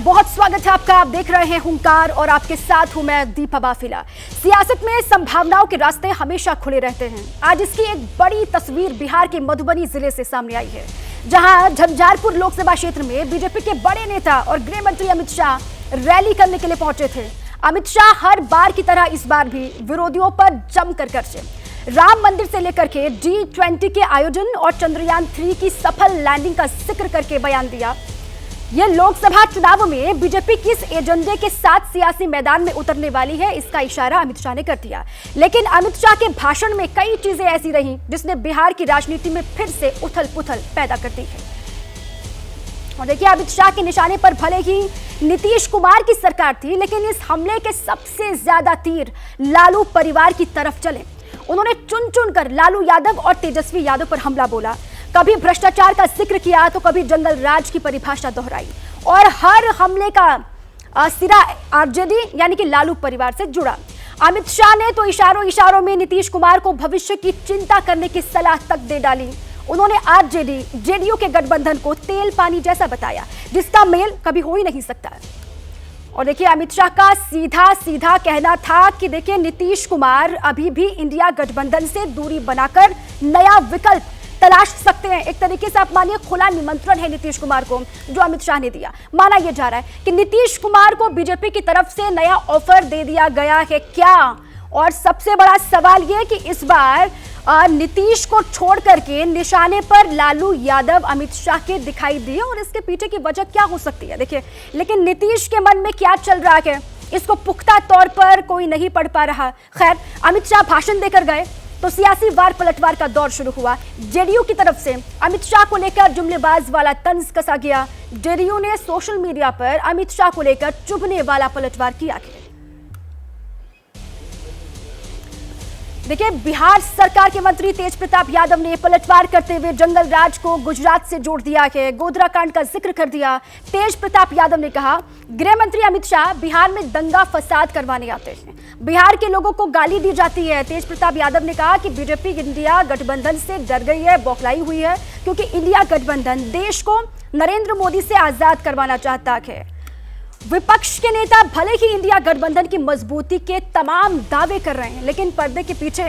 बहुत स्वागत है आपका। आप देख रहे हैं हुंकार और आपके साथ हूं मैं दीपा बाफिला। सियासत में संभावनाओं के रास्ते हमेशा खुले रहते हैं। आज इसकी एक बड़ी तस्वीर बिहार के मधुबनी जिले से सामने आई है, जहां झंझारपुर लोकसभा क्षेत्र में बीजेपी के बड़े नेता और गृह मंत्री अमित शाह रैली करने के लिए पहुंचे थे। अमित शाह हर बार की तरह इस बार भी विरोधियों पर जमकर गरजे। राम मंदिर से लेकर के G20 के आयोजन और चंद्रयान 3 की सफल लैंडिंग का जिक्र करके बयान दिया। यह लोकसभा चुनाव में बीजेपी किस एजेंडे के साथ सियासी मैदान में उतरने वाली है, इसका इशारा अमित शाह ने कर दिया। लेकिन अमित शाह के भाषण में कई चीजें ऐसी रहीं जिसने बिहार की राजनीति में फिर से उथल-पुथल पैदा कर दी है। और देखिए, अमित शाह के निशाने पर भले ही नीतीश कुमार की सरकार थी, लेकिन इस हमले के सबसे ज्यादा तीर लालू परिवार की तरफ चले। उन्होंने चुन चुन कर लालू यादव और तेजस्वी यादव पर हमला बोला। कभी भ्रष्टाचार का जिक्र किया तो कभी जंगल राज की परिभाषा दोहराई और हर हमले का सिरा आरजेडी यानी कि लालू परिवार से जुड़ा। अमित शाह ने तो इशारों इशारों में नीतीश कुमार को भविष्य की चिंता करने की सलाह तक दे डाली। उन्होंने आरजेडी जेडीयू के गठबंधन को तेल पानी जैसा बताया, जिसका मेल कभी हो ही नहीं सकता। और देखिए, अमित शाह का सीधा सीधा कहना था कि देखिए, नीतीश कुमार अभी भी इंडिया गठबंधन से दूरी बनाकर नया विकल्प तलाश सकते हैं। एक तरीके से आप मानिए खुला निमंत्रण है नीतीश कुमार को जो अमित शाह ने दिया। माना यह जा रहा है कि नीतीश कुमार को बीजेपी की तरफ से नया ऑफर दे दिया गया है क्या? और सबसे बड़ा सवाल यह कि इस बार नीतीश को छोड़ करके निशाने पर लालू यादव अमित शाह के दिखाई दिए और इसके पीछे की वजह क्या हो सकती है? देखिए, लेकिन नीतीश के मन में क्या चल रहा है इसको पुख्ता तौर पर कोई नहीं पढ़ पा रहा। खैर, अमित शाह भाषण देकर गए तो सियासी वार पलटवार का दौर शुरू हुआ। जेडीयू की तरफ से अमित शाह को लेकर जुमलेबाज वाला तंज कसा गया। जेडीयू ने सोशल मीडिया पर अमित शाह को लेकर चुभने वाला पलटवार किया है। देखिए, बिहार सरकार के मंत्री तेज प्रताप यादव ने पलटवार करते हुए जंगल राज को गुजरात से जोड़ दिया है। गोधरा कांड का जिक्र कर दिया। तेज प्रताप यादव ने कहा, गृह मंत्री अमित शाह बिहार में दंगा फसाद करवाने आते हैं, बिहार के लोगों को गाली दी जाती है। तेज प्रताप यादव ने कहा कि बीजेपी इंडिया गठबंधन से डर गई है, बौखलाई हुई है, क्योंकि इंडिया गठबंधन देश को नरेंद्र मोदी से आजाद करवाना चाहता है। विपक्ष के नेता भले ही इंडिया गठबंधन की मजबूती के तमाम दावे कर रहे हैं, लेकिन पर्दे के पीछे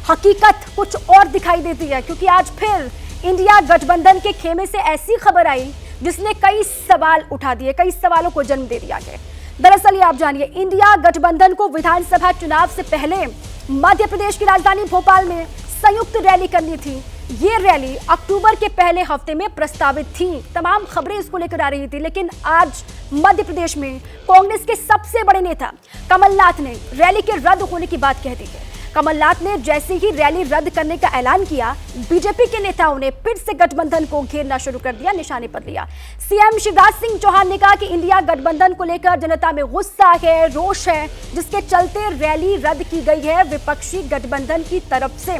हकीकत कुछ और दिखाई देती है, क्योंकि आज फिर इंडिया गठबंधन के खेमे से ऐसी खबर आई जिसने कई सवाल उठा दिए, कई सवालों को जन्म दे दिया है। दरअसल ये आप जानिए, इंडिया गठबंधन को विधानसभा चुनाव से पहले मध्य प्रदेश की राजधानी भोपाल में संयुक्त रैली करनी थी। ये रैली अक्टूबर के पहले हफ्ते में प्रस्तावित थी। तमाम खबरें इसको लेकर आ रही थी, लेकिन आज मध्य प्रदेश में कांग्रेस के सबसे बड़े नेता कमलनाथ ने रैली के रद्द होने की बात कह दी है। कमलनाथ ने जैसे ही रैली रद्द करने का ऐलान किया, बीजेपी के नेताओं ने फिर से गठबंधन को घेरना शुरू कर दिया, निशाने पर लिया। सीएम शिवराज सिंह चौहान ने कहा कि इंडिया गठबंधन को लेकर जनता में गुस्सा है, रोष है, जिसके चलते रैली रद्द की गई है विपक्षी गठबंधन की तरफ से।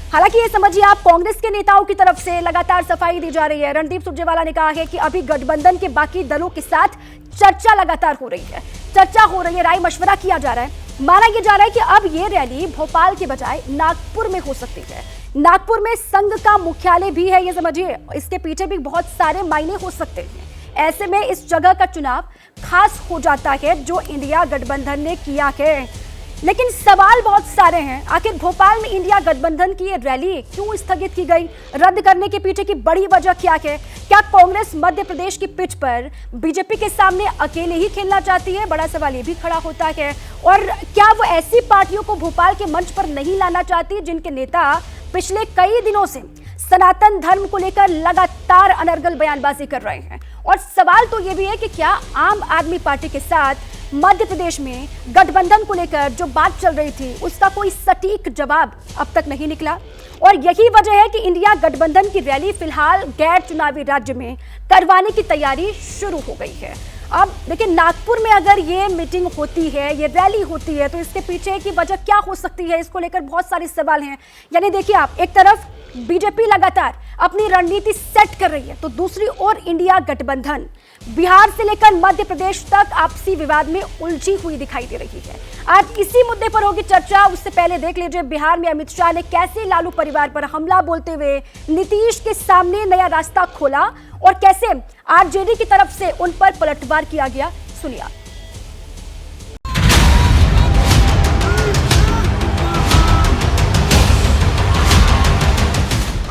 हालांकि ये समझिए आप, कांग्रेस के नेताओं की तरफ से लगातार सफाई दी जा रही है। रणदीप सुरजेवाला ने कहा है कि अभी गठबंधन के बाकी दलों के साथ चर्चा लगातार हो रही है, राय मशवरा किया जा रहा है। माना यह जा रहा है कि अब ये रैली भोपाल के बजाय नागपुर में हो सकती है। नागपुर में संघ का मुख्यालय भी है, ये समझिए, इसके पीछे भी बहुत सारे मायने हो सकते हैं। ऐसे में इस जगह का चुनाव खास हो जाता है जो इंडिया गठबंधन ने किया है। लेकिन सवाल बहुत सारे हैं। आखिर भोपाल में इंडिया गठबंधन की ये रैली क्यों स्थगित की गई? रद्द करने के पीछे की बड़ी वजह क्या है? क्या कांग्रेस मध्य प्रदेश की पिच पर बीजेपी के सामने अकेले ही खेलना चाहती है? बड़ा सवाल ये भी खड़ा होता है। और क्या वो ऐसी पार्टियों को भोपाल के मंच पर नहीं लाना चाहती जिनके नेता पिछले कई दिनों से सनातन धर्म को लेकर लगातार अनर्गल बयानबाजी कर रहे हैं? और सवाल तो ये भी है कि क्या आम आदमी पार्टी के साथ मध्य प्रदेश में गठबंधन को लेकर जो बात चल रही थी उसका कोई सटीक जवाब अब तक नहीं निकला? और यही वजह है कि इंडिया गठबंधन की रैली फिलहाल गैर चुनावी राज्य में करवाने की तैयारी शुरू हो गई है। अब देखिए, नागपुर में अगर ये मीटिंग होती है, ये रैली होती है, तो इसके पीछे की वजह क्या हो सकती है? इसको लेकर बहुत सारे सवाल हैं। यानी देखिए आप, एक तरफ बीजेपी लगातार अपनी रणनीति सेट कर रही है, तो दूसरी ओर इंडिया गठबंधन बिहार से लेकर मध्य प्रदेश तक आपसी विवाद में उलझी हुई दिखाई दे रही है। आज इसी मुद्दे पर होगी चर्चा। उससे पहले देख लीजिए बिहार में अमित शाह ने कैसे लालू परिवार पर हमला बोलते हुए नीतीश के सामने नया रास्ता खोला और कैसे आरजेडी की तरफ से उन पर पलटवार किया गया। सुनिए।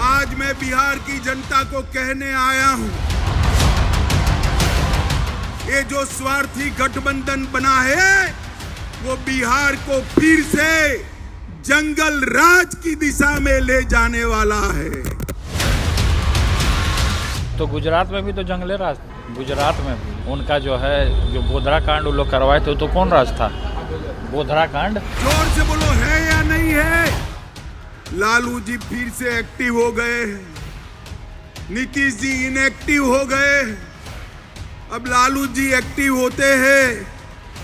आज मैं बिहार की जनता को कहने आया हूं, ये जो स्वार्थी गठबंधन बना है वो बिहार को फिर से जंगल राज की दिशा में ले जाने वाला है। तो गुजरात में भी तो जंगले राज, गुजरात में भी उनका जो है जो गोधरा कांड वो लोग करवाए थे, तो कौन राज था? गोधरा कांड। जोर से बोलो, है या नहीं है? लालू जी फिर से एक्टिव हो गए, नीतीश जी इनएक्टिव हो गए। अब लालू जी एक्टिव होते हैं,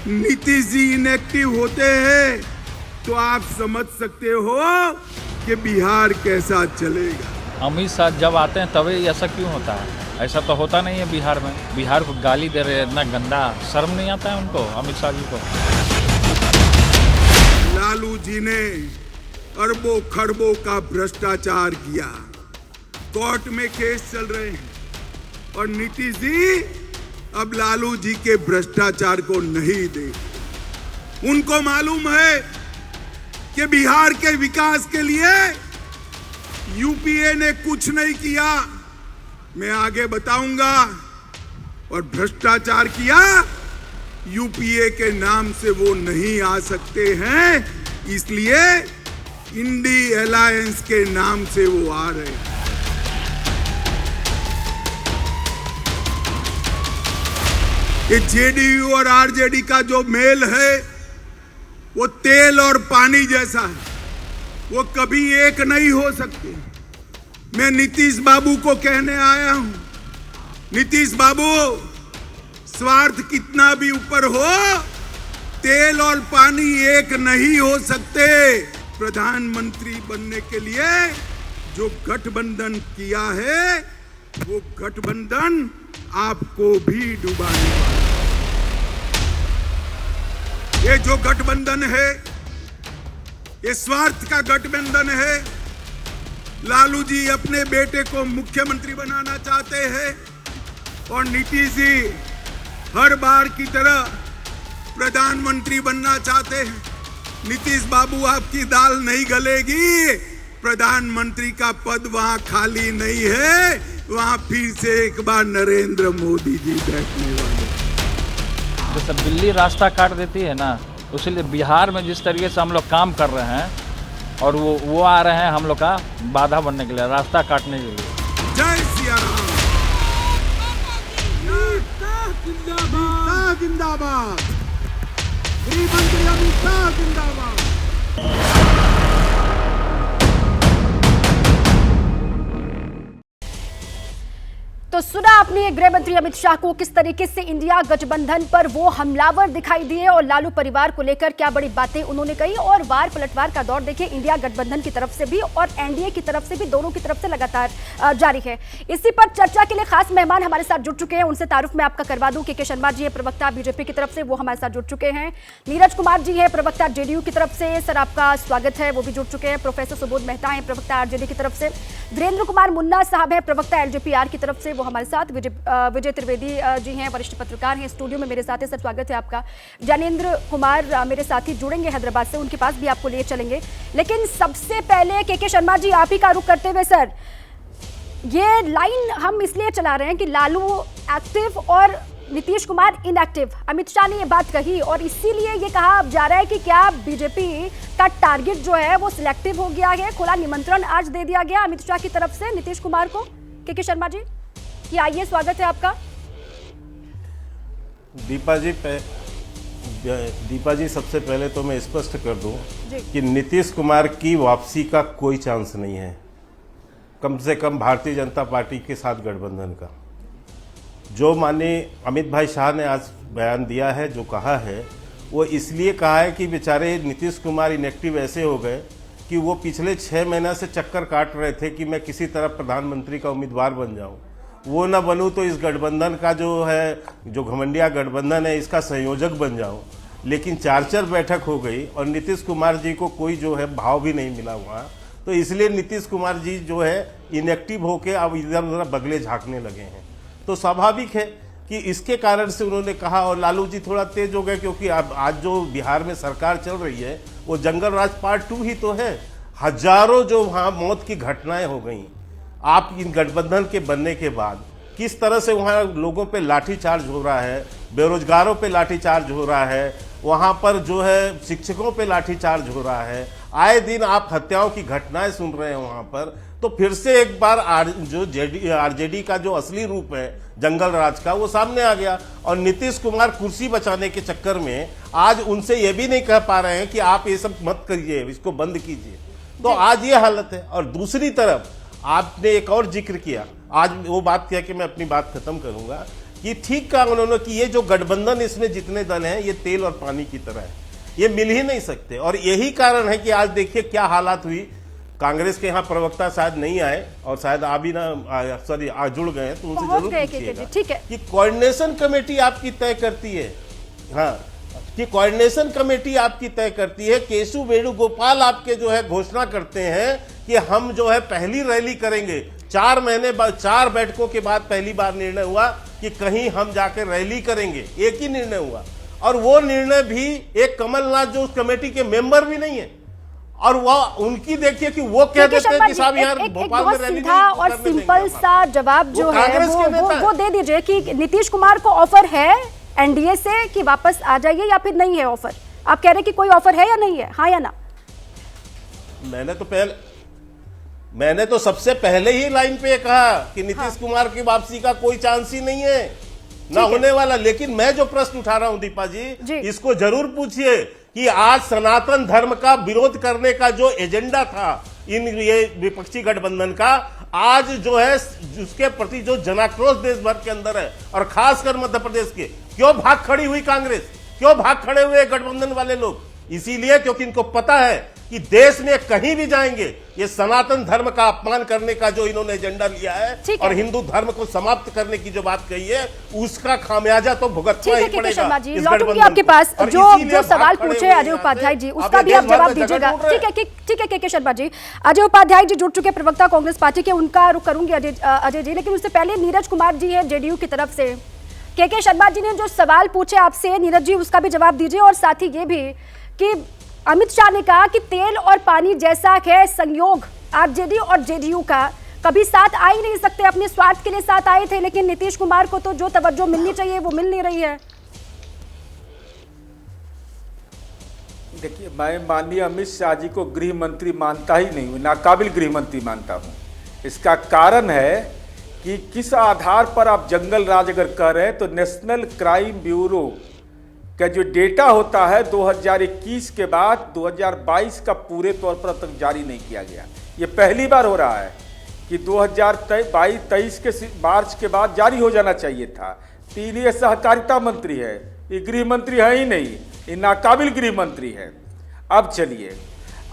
नीतीश जी इनएक्टिव होते हैं, तो आप समझ सकते हो कि बिहार कैसा चलेगा। अमित शाह जब आते हैं तभी ऐसा क्यों होता है? ऐसा तो होता नहीं है बिहार में। बिहार को गाली दे रहे हैं, इतना गंदा, शर्म नहीं आता है उनको, अमित शाह जी को? लालू जी ने अरबों खरबों का भ्रष्टाचार किया, कोर्ट में केस चल रहे हैं, और नीतीश जी अब लालू जी के भ्रष्टाचार को नहीं दे। उनको मालूम है कि बिहार के विकास के लिए यूपीए ने कुछ नहीं किया, मैं आगे बताऊंगा। और भ्रष्टाचार किया, यूपीए के नाम से वो नहीं आ सकते हैं, इसलिए इंडी अलायंस के नाम से वो आ रहे हैं। ये जेडीयू और आरजेडी का जो मेल है वो तेल और पानी जैसा है, वो कभी एक नहीं हो सकते। मैं नीतीश बाबू को कहने आया हूं, नीतीश बाबू, स्वार्थ कितना भी ऊपर हो, तेल और पानी एक नहीं हो सकते। प्रधानमंत्री बनने के लिए जो गठबंधन किया है वो गठबंधन आपको भी डुबाने वाला। ये जो गठबंधन है ये स्वार्थ का गठबंधन है। लालू जी अपने बेटे को मुख्यमंत्री बनाना चाहते हैं और नीतीश जी हर बार की तरह प्रधानमंत्री बनना चाहते हैं। नीतीश बाबू, आपकी दाल नहीं गलेगी, प्रधानमंत्री का पद वहां खाली नहीं है, वहां फिर से एक बार नरेंद्र मोदी जी बैठने वाले। जैसे दिल्ली रास्ता काट देती है ना, उसीलिए बिहार में जिस तरीके से हम लोग काम कर रहे हैं और वो आ रहे हैं हम लोग का बाधा बनने के लिए, रास्ता काटने के लिए। जय सिया राम। जिंदाबाद जिंदाबाद, गृह मंत्री अमित शाह जिंदाबाद। तो सुना आपने गृह मंत्री अमित शाह को किस तरीके से इंडिया गठबंधन पर वो हमलावर दिखाई दिए और लालू परिवार को लेकर क्या बड़ी बातें उन्होंने कही। और वार पलटवार का दौर देखिए इंडिया गठबंधन की तरफ से भी और एनडीए की तरफ से भी, दोनों की तरफ से लगातार जारी है। इसी पर चर्चा के लिए खास मेहमान हमारे साथ जुड़ चुके हैं, उनसे तारुफ में आपका करवा दूं। के शर्मा जी है प्रवक्ता बीजेपी की तरफ से, वो हमारे साथ जुड़ चुके हैं। नीरज कुमार जी है प्रवक्ता जेडीयू की तरफ से, सर आपका स्वागत है, वो भी जुड़ चुके हैं। प्रोफेसर सुबोध मेहता है प्रवक्ता आरजेडी की तरफ से। वीरेंद्र कुमार मुन्ना साहब है प्रवक्ता एलजेपीआर की तरफ से, वो हमारे साथ। विजय त्रिवेदी जी हैं, वरिष्ठ पत्रकार हैं, स्टूडियो में मेरे साथ है। सर स्वागत है आपका। ज्ञानेंद्र कुमार मेरे साथी जुड़ेंगे हैदराबाद से, उनके पास भी आपको लिए चलेंगे। लेकिन सबसे पहले के शर्मा जी, आप ही का रुख करते हुए सर, ये लाइन हम इसलिए चला रहे हैं कि लालू एक्टिव और नीतीश कुमार इनएक्टिव। अमित शाह ने ये बात कही और इसीलिए ये कहा जा रहा है कि क्या बीजेपी का टारगेट जो है वो सिलेक्टिव हो गया है। खुला निमंत्रण आज दे दिया गया अमित शाह की तरफ से नीतीश कुमार को। के शर्मा जी, कि आइए, स्वागत है आपका। दीपा जी, सबसे पहले तो मैं स्पष्ट कर दूं कि नीतीश कुमार की वापसी का कोई चांस नहीं है, कम से कम भारतीय जनता पार्टी के साथ गठबंधन का। जो माननीय अमित भाई शाह ने आज बयान दिया है, जो कहा है, वो इसलिए कहा है कि बेचारे नीतीश कुमार इनएक्टिव ऐसे हो गए कि वो पिछले 6 महीना से चक्कर काट रहे थे कि मैं किसी तरह प्रधानमंत्री का उम्मीदवार बन जाऊं, वो ना बनूं तो इस गठबंधन का जो घमंडिया गठबंधन है इसका संयोजक बन जाऊं। लेकिन 4-4 बैठक हो गई और नीतीश कुमार जी को कोई जो है भाव भी नहीं मिला वहाँ, तो इसलिए नीतीश कुमार जी जो है इनएक्टिव होके अब इधर उधर बगले झाँकने लगे हैं। तो स्वाभाविक है कि इसके कारण से उन्होंने कहा, और लालू जी थोड़ा तेज हो गए क्योंकि अब आज जो बिहार में सरकार चल रही है वो जंगल राज पार्ट 2 ही तो है। हजारों जो वहाँ मौत की घटनाएं हो गई, आप इन गठबंधन के बनने के बाद किस तरह से वहाँ लोगों पे लाठीचार्ज हो रहा है, बेरोजगारों पे लाठीचार्ज हो रहा है, वहाँ पर जो है शिक्षकों पे लाठीचार्ज हो रहा है, आए दिन आप हत्याओं की घटनाएं सुन रहे हैं वहाँ पर। तो फिर से एक बार आरजेडी का जो असली रूप है जंगल राज का वो सामने आ गया, और नीतीश कुमार कुर्सी बचाने के चक्कर में आज उनसे ये भी नहीं कह पा रहे हैं कि आप ये सब मत करिए, इसको बंद कीजिए। तो आज ये हालत है। और दूसरी तरफ आपने एक और जिक्र किया, आज वो बात किया कि मैं अपनी बात खत्म करूंगा, कि ठीक कहा उन्होंने कि ये जो गठबंधन इसमें जितने दल हैं ये तेल और पानी की तरह है, ये मिल ही नहीं सकते। और यही कारण है कि आज देखिए क्या हालात हुई। कांग्रेस के यहाँ प्रवक्ता शायद नहीं आए और शायद आ भी ना सॉरी जुड़ गए, तो उनसे जरूर पूछिएगा ठीक है कि कोऑर्डिनेशन कमेटी आपकी तय करती है, हाँ, कि कोऑर्डिनेशन कमेटी आपकी तय करती है। केशव वेणुगोपाल आपके जो है घोषणा करते हैं कि हम जो है पहली रैली करेंगे। 4 महीने बाद 4 बैठकों के बाद पहली बार निर्णय हुआ कि कहीं हम जाकर रैली करेंगे, एक ही निर्णय हुआ। और वो निर्णय भी एक कमलनाथ जो उस कमेटी के मेंबर भी नहीं है, और वो उनकी देखिए कि वो कह देते हैं कि साहब यार भोपाल में रैली सीधा और सिंपल सा जवाब जो है वो दे दीजिए कि नीतीश कुमार को ऑफर है एनडीए से कि वापस आ जाइए, या फिर नहीं है ऑफर? आप कह रहे हैं कि कोई ऑफर है या नहीं है, हाँ या ना? मैंने तो सबसे पहले ही लाइन पे कहा कि नीतीश कुमार की वापसी का कोई चांस ही नहीं है, ना होने वाला। लेकिन मैं जो प्रश्न उठा रहा हूं दीपा जी, इसको जरूर पूछिए कि आज सनातन धर्म का विरोध करने का जो एजेंडा था इन ये विपक्षी गठबंधन का, आज जो है उसके प्रति जो जनाक्रोश देश भर के अंदर है और खासकर मध्य प्रदेश के, क्यों भाग खड़ी हुई कांग्रेस, क्यों भाग खड़े हुए गठबंधन वाले लोग? इसीलिए क्योंकि इनको पता है कि देश में कहीं भी जाएंगे ये सनातन धर्म का अपमान करने का जो इन्होंने एजेंडा लिया है और हिंदू धर्म को समाप्त करने की जो बात कही है उसका खामियाजा तो भुगतना ही पड़ेगा। लौटूंगी आपके पास जो सवाल पूछे अजय उपाध्याय जी, उसका भी आप जवाब दीजिएगा। ठीक है के शर्मा जी, अजय उपाध्याय जी जुड़ चुके प्रवक्ता कांग्रेस पार्टी के, उनका रुख करूंगी अजय जी, लेकिन उससे पहले नीरज कुमार जी है जेडीयू की तरफ से। के शर्मा जी ने जो सवाल पूछे आपसे नीरज जी उसका भी जवाब दीजिए, और साथ ही ये भी कि अमित शाह ने कहा कि तेल और पानी जैसा है संयोग आरजेडी और जेडीयू का, कभी साथ आ ही नहीं सकते, अपने स्वार्थ के लिए साथ आए थे, लेकिन नीतीश कुमार को तो जो तवज्जो मिलनी चाहिए वो मिल नहीं रही है। देखिए, मैं माननीय अमित शाह जी को गृह मंत्री मानता ही नहीं हूँ, नाकाबिल गृह मंत्री मानता हूँ। इसका कारण है कि किस आधार पर आप जंगल राज अगर कर रहे हैं, तो नेशनल क्राइम ब्यूरो का जो डेटा होता है 2021 के बाद 2022 का पूरे तौर पर अब तक जारी नहीं किया गया। ये पहली बार हो रहा है कि 2022-23 के मार्च के बाद जारी हो जाना चाहिए था। तीन ये सहकारिता मंत्री है, ये गृह मंत्री है ही नहीं, ये नाकाबिल गृह मंत्री है। अब चलिए,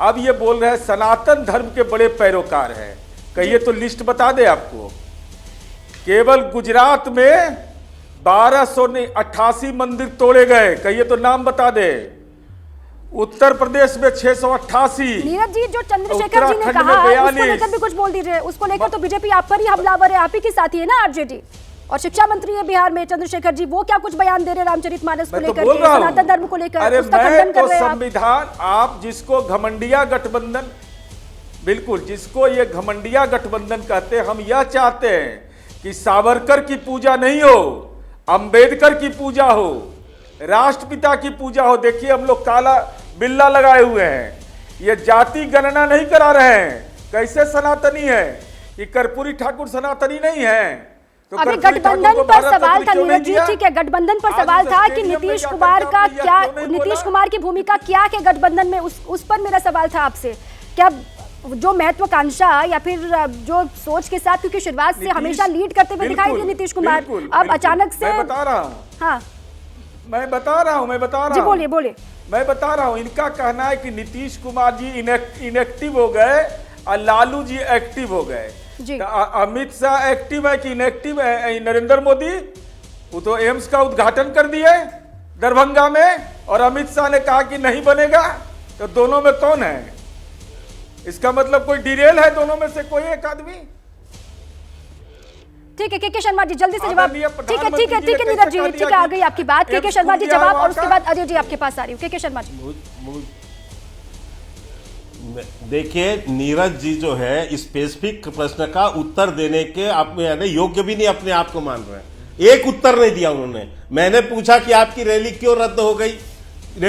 अब ये बोल रहे हैं सनातन धर्म के बड़े पैरोकार हैं, कहिए तो लिस्ट बता दे आपको। केवल गुजरात में 1288 मंदिर तोड़े गए, कहिए तो नाम बता दे। उत्तर प्रदेश में 688। नीरज जी, जो चंद्रशेखर जी ने कहा उसको लेकर भी कुछ बोल दीजिए। उसको लेकर तो बीजेपी आप पर ही हमलावर है, आप ही की साथी है ना आरजेडी, और शिक्षा मंत्री है बिहार में चंद्रशेखर जी, वो क्या कुछ बयान दे रहे हैं रामचरितमानस को लेकर, सनातन धर्म को लेकर, उसका खंडन कर रहे हैं। संविधान, आप जिसको घमंडिया गठबंधन, बिल्कुल जिसको ये घमंडिया गठबंधन कहते हैं, हम यह चाहते हैं कि सावरकर की पूजा नहीं हो, अंबेडकर की पूजा हो, राष्ट्रपिता की पूजा हो। देखिए, हम लोग काला बिल्ला लगाए हुए हैं, ये जाति गणना नहीं करा रहे हैं। कैसे सनातनी है? ये कर्पूरी ठाकुर सनातनी नहीं है। तो अभी गठबंधन पर सवाल था नीरज जी, ठीक है, गठबंधन पर सवाल था कि नीतीश कुमार का क्या, नीतीश कुमार की भूमिका क्या है गठबंधन में, उस पर मेरा सवाल था आपसे। क्या जो महत्वाकांक्षा या फिर जो सोच के साथ, क्योंकि शुरुआत से हमेशा लीड करते हुए दिखाई दिए नीतीश कुमार, अब अचानक से मैं बता रहा हूं, हाँ मैं बता रहा हूँ जी बोलिए बोलिए। मैं बता रहा हूँ, इनका कहना है कि नीतीश कुमार जी इनएक्टिव हो गए और लालू जी एक्टिव हो गए। जी। तो अमित शाह एक्टिव है कि इनएक्टिव है? नरेंद्र मोदी वो तो एम्स का उद्घाटन कर दिए दरभंगा में, और अमित शाह ने कहा कि नहीं बनेगा। तो दोनों में कौन है? इसका मतलब कोई डिरेल है दोनों में से कोई एक आदमी? ठीक है के शर्मा जी जल्दी से जवाब। ठीक है नीरज जी, ठीक है आ गई आपकी बात। के शर्मा जी जवाब, और उसके बाद अजय जी आपके पास आ रही हूँ। के शर्मा जी देखिए, नीरज जी जो है स्पेसिफिक प्रश्न का उत्तर देने के आप योग्य भी नहीं अपने आप को मान रहे हैं। एक उत्तर नहीं दिया उन्होंने। मैंने पूछा कि आपकी रैली क्यों रद्द हो गई,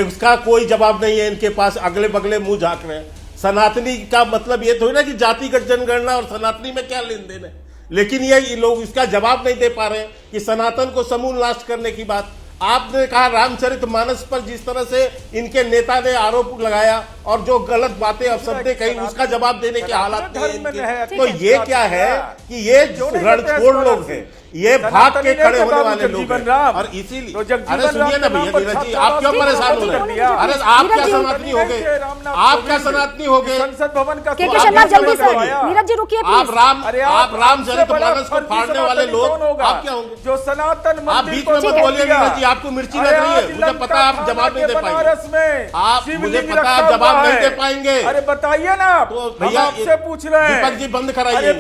उसका कोई जवाब नहीं है इनके पास। अगले बगले मुंह झांक रहे हैं। सनातनी का मतलब ये थोड़ी ना कि जातिगत जनगणना और सनातनी में क्या लेन देन है, लेकिन ये लोग इसका जवाब नहीं दे पा रहे हैं कि सनातन को समूल नाश करने की बात आपने कहा। रामचरितमानस पर जिस तरह से इनके नेता ने आरोप लगाया और जो गलत बातें अपशब्दें कही, उसका जवाब देने के हालात नहीं है। तो ये क्या है कि ये रणछोड़ लोग हैं, ये भाग के खड़े होने वाले लोग हैं। और इसीलिए अरे सुनिए ना भैया नीरज जी, आप क्यों परेशान हो रहे हैं? अरे आप क्या सनातनी हो गए? आप क्या सनातनी हो गए? संसद भवन का जल्दी से नीरज जी रुकिए। आप रामचरितमानस को फाड़ने वाले लोग आप क्या होंगे? जो सनातन आप बीच में मत बोलिए नीरज जी, आपको मिर्ची लग रही है। मुझे पता आप जवाब नहीं दे पाएंगे। आप मुझे पता आप जवाब नहीं दे पाएंगे। अरे बताइए ना, तो भैया आपसे पूछ रहे हैं। दीपक जी बंद कराइए।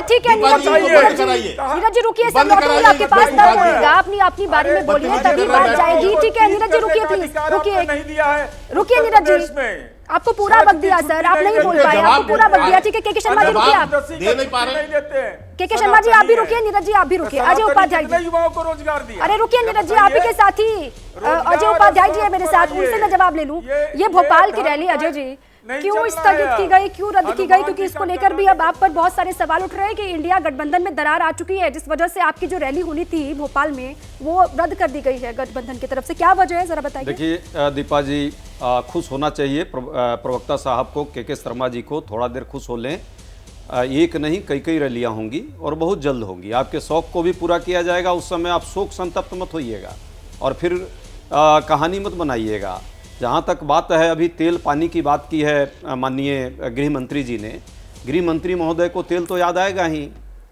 ठीक है नीरज जी रुकिए, सब लौटूंगा आपके पास तब होगा। अपनी बारे में बोलिए तभी बात जाएगी। ठीक है नीरज जी रुकिए, प्लीज रुकिए, नहीं दिया है। रुकिए नीरज जी, आपको पूरा वक्त दिया सर, आप नहीं बोल पाए, आपको पूरा वक्त दिया। ठीक है के शर्मा जी रुकिए, आप दे नहीं पा रहे। के शर्मा जी आप भी रुकिए, नीरज जी आप भी रुकिए। अजय उपाध्याय जी, युवाओं को रोजगार दिया। अरे रुकिए नीरज जी, आप ही के साथी अजय उपाध्याय जी है मेरे साथ, उनसे मैं जवाब ले लूं। ये भोपाल की रैली अजय जी क्यों स्थगित की गई, क्यों रद्द की गई? क्योंकि इसको लेकर भी अब आप पर बहुत सारे सवाल उठ रहे हैं कि इंडिया गठबंधन में दरार आ चुकी है, जिस वजह से आपकी जो रैली होनी थी भोपाल में वो रद्द कर दी गई है गठबंधन की तरफ से। क्या वजह है जरा बताइए। देखिए दीपा जी, खुश होना चाहिए प्रवक्ता साहब को, के शर्मा जी को। थोड़ा देर खुश हो लें। एक नहीं कई रैलियां होंगी और बहुत जल्द होंगी। आपके शौक को भी पूरा किया जाएगा। उस समय आप शोक संतप्त मत होइएगा और फिर कहानी मत बनाइएगा। जहाँ तक बात है, अभी तेल पानी की बात की है माननीय गृह मंत्री जी ने। गृह मंत्री महोदय को तेल तो याद आएगा ही।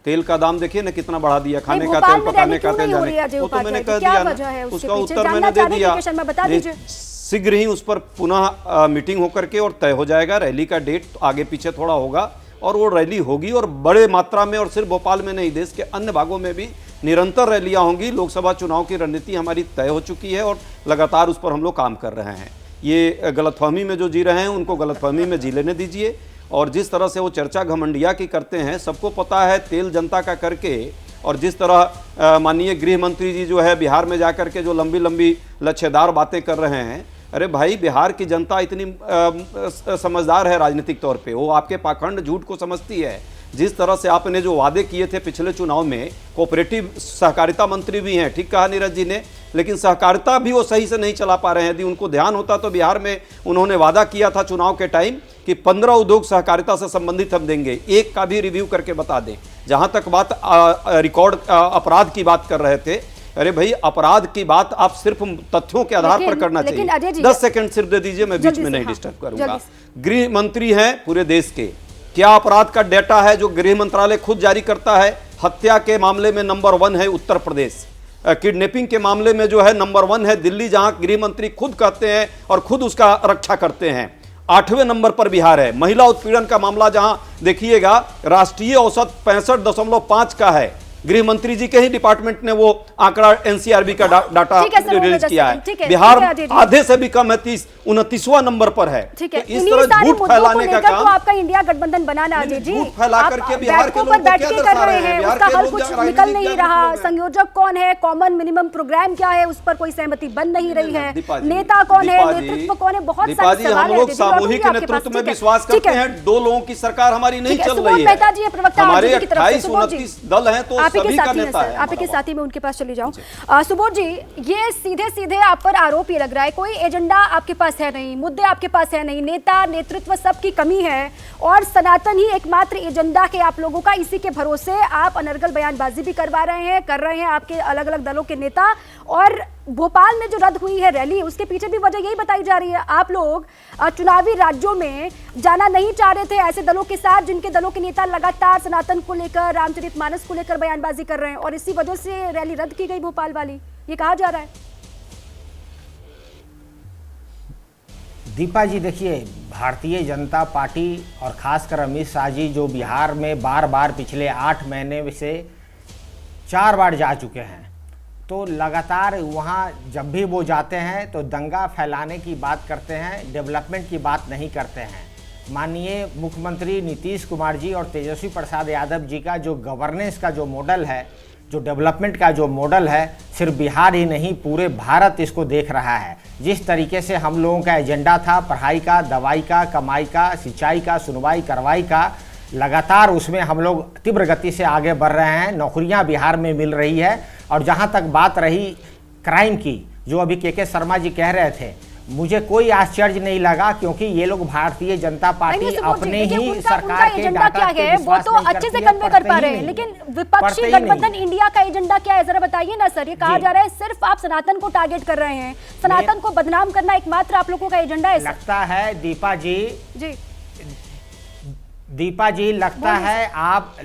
तेल का दाम देखिए ना कितना बढ़ा दिया, खाने का तेल, पकाने का तेल, जाने। वो तो मैंने कह दिया ना, उसका उत्तर मैंने दे दिया। शीघ्र ही उस पर पुनः मीटिंग होकर के और तय हो जाएगा। रैली का डेट आगे पीछे थोड़ा होगा और वो रैली होगी और बड़े मात्रा में, और सिर्फ भोपाल में नहीं, देश के अन्य भागों में भी निरंतर रैलियां होंगी। लोकसभा चुनाव की रणनीति हमारी तय हो चुकी है और लगातार उस पर हम लोग काम कर रहे हैं। ये गलतफहमी में जो जी रहे हैं उनको गलतफहमी में जी लेने दीजिए। और जिस तरह से वो चर्चा घमंडिया की करते हैं, सबको पता है तेल जनता का करके। और जिस तरह माननीय गृह मंत्री जी जो है बिहार में जाकर के जो लंबी लंबी लच्छेदार बातें कर रहे हैं, अरे भाई बिहार की जनता इतनी समझदार है राजनीतिक तौर पे, वो आपके पाखंड झूठ को समझती है। जिस तरह से आपने जो वादे किए थे पिछले चुनाव में, कोऑपरेटिव सहकारिता मंत्री भी हैं, ठीक कहा नीरज जी ने, लेकिन सहकारिता भी वो सही से नहीं चला पा रहे हैं। यदि उनको ध्यान होता तो बिहार में उन्होंने वादा किया था चुनाव के टाइम कि 15 उद्योग सहकारिता से संबंधित हम देंगे, एक का भी रिव्यू करके बता दें। जहां तक बात रिकॉर्ड अपराध की बात कर रहे थे, अरे भाई अपराध की बात आप सिर्फ तथ्यों के आधार पर करना चाहिए। 10 सेकंड सिर्फ दे दीजिए, मैं बीच में नहीं डिस्टर्ब करूंगा। गृह मंत्री हैं पूरे देश के, क्या अपराध का डेटा है जो गृह मंत्रालय खुद जारी करता है? हत्या के मामले में नंबर 1 है उत्तर प्रदेश, किडनैपिंग के मामले में जो है नंबर 1 है दिल्ली, जहां गृह मंत्री खुद कहते हैं और खुद उसका रक्षा करते हैं। 8वें नंबर पर बिहार है। महिला उत्पीड़न का मामला जहां देखिएगा राष्ट्रीय औसत 65.5 का है। गृह मंत्री जी के ही डिपार्टमेंट ने वो आंकड़ा एनसीआरबी का डाटा रिलीज किया है। बिहार आधे से भी कम है, 29वां नंबर पर है। ठीक है, इस तरह झूठ फैलाने का काम, तो आपका इंडिया गठबंधन बनाना अजय जी, झूठ फैला करके बिहार के लोगों को बैठ क्या के कर दर्शा रहे रहे हैं, हैं? उसका हल कुछ निकल नहीं रहा। संयोजक कौन है, कॉमन मिनिमम प्रोग्राम क्या है, उस पर कोई सहमति बन नहीं रही है। नेता कौन है, नेतृत्व कौन है, बहुत सारे सवाल हम लोग सामूहिक नेतृत्व में विश्वास करते हैं। 2 लोगों की सरकार हमारी नहीं चल रही है। हमारे 28-29 दल हैं, तो सभी का नेता है। आप के साथी में उनके पास चली जाऊं। सुबोध जी, ये सीधे सीधे आप पर आरोप ये लग रहा है, कोई एजेंडा आपके पास है नहीं, मुद्दे आपके पास है नहीं, नेता नेतृत्व सबकी कमी है और सनातन ही एकमात्र एजेंडा के आप लोगों का। इसी के भरोसे आप अनर्गल बयानबाजी भी कर रहे हैं आपके अलग अलग दलों के नेता, और भोपाल में जो रद्द हुई है रैली, उसके पीछे भी वजह यही बताई जा रही है। आप लोग चुनावी राज्यों में जाना नहीं चाह रहे थे ऐसे दलों के साथ जिनके दलों के नेता लगातार सनातन को लेकर, रामचरितमानस को लेकर बयानबाजी कर रहे हैं, और इसी वजह से रैली रद्द की गई भोपाल वाली, ये कहा जा रहा है। दीपा जी, देखिए, भारतीय जनता पार्टी और खासकर अमित शाह जी जो बिहार में बार बार पिछले 8 महीने से 4 बार जा चुके हैं, तो लगातार वहाँ जब भी वो जाते हैं तो दंगा फैलाने की बात करते हैं, डेवलपमेंट की बात नहीं करते हैं। माननीय मुख्यमंत्री नीतीश कुमार जी और तेजस्वी प्रसाद यादव जी का जो गवर्नेंस का जो मॉडल है, जो डेवलपमेंट का जो मॉडल है, सिर्फ बिहार ही नहीं पूरे भारत इसको देख रहा है। जिस तरीके से हम लोगों का एजेंडा था पढ़ाई का, दवाई का, कमाई का, सिंचाई का, सुनवाई कार्रवाई का, लगातार उसमें हम लोग तीव्र गति से आगे बढ़ रहे हैं। नौकरियां बिहार में मिल रही है। और जहां तक बात रही क्राइम की, जो अभी के शर्मा जी कह रहे थे, मुझे कोई आश्चर्य नहीं लगा, क्योंकि ये लोग भारतीय जनता पार्टी अपने ही सरकार के डाटा पे वो तो अच्छे से कन्वे कर पा रहे हैं, लेकिन विपक्षी गठबंधन इंडिया का एजेंडा क्या है, जरा बताइए ना सर। ये कहा जा रहा है सिर्फ आप सनातन को टारगेट कर रहे हैं, सनातन को बदनाम करना एकमात्र आप लोगों का एजेंडा है। लगता है दीपा जी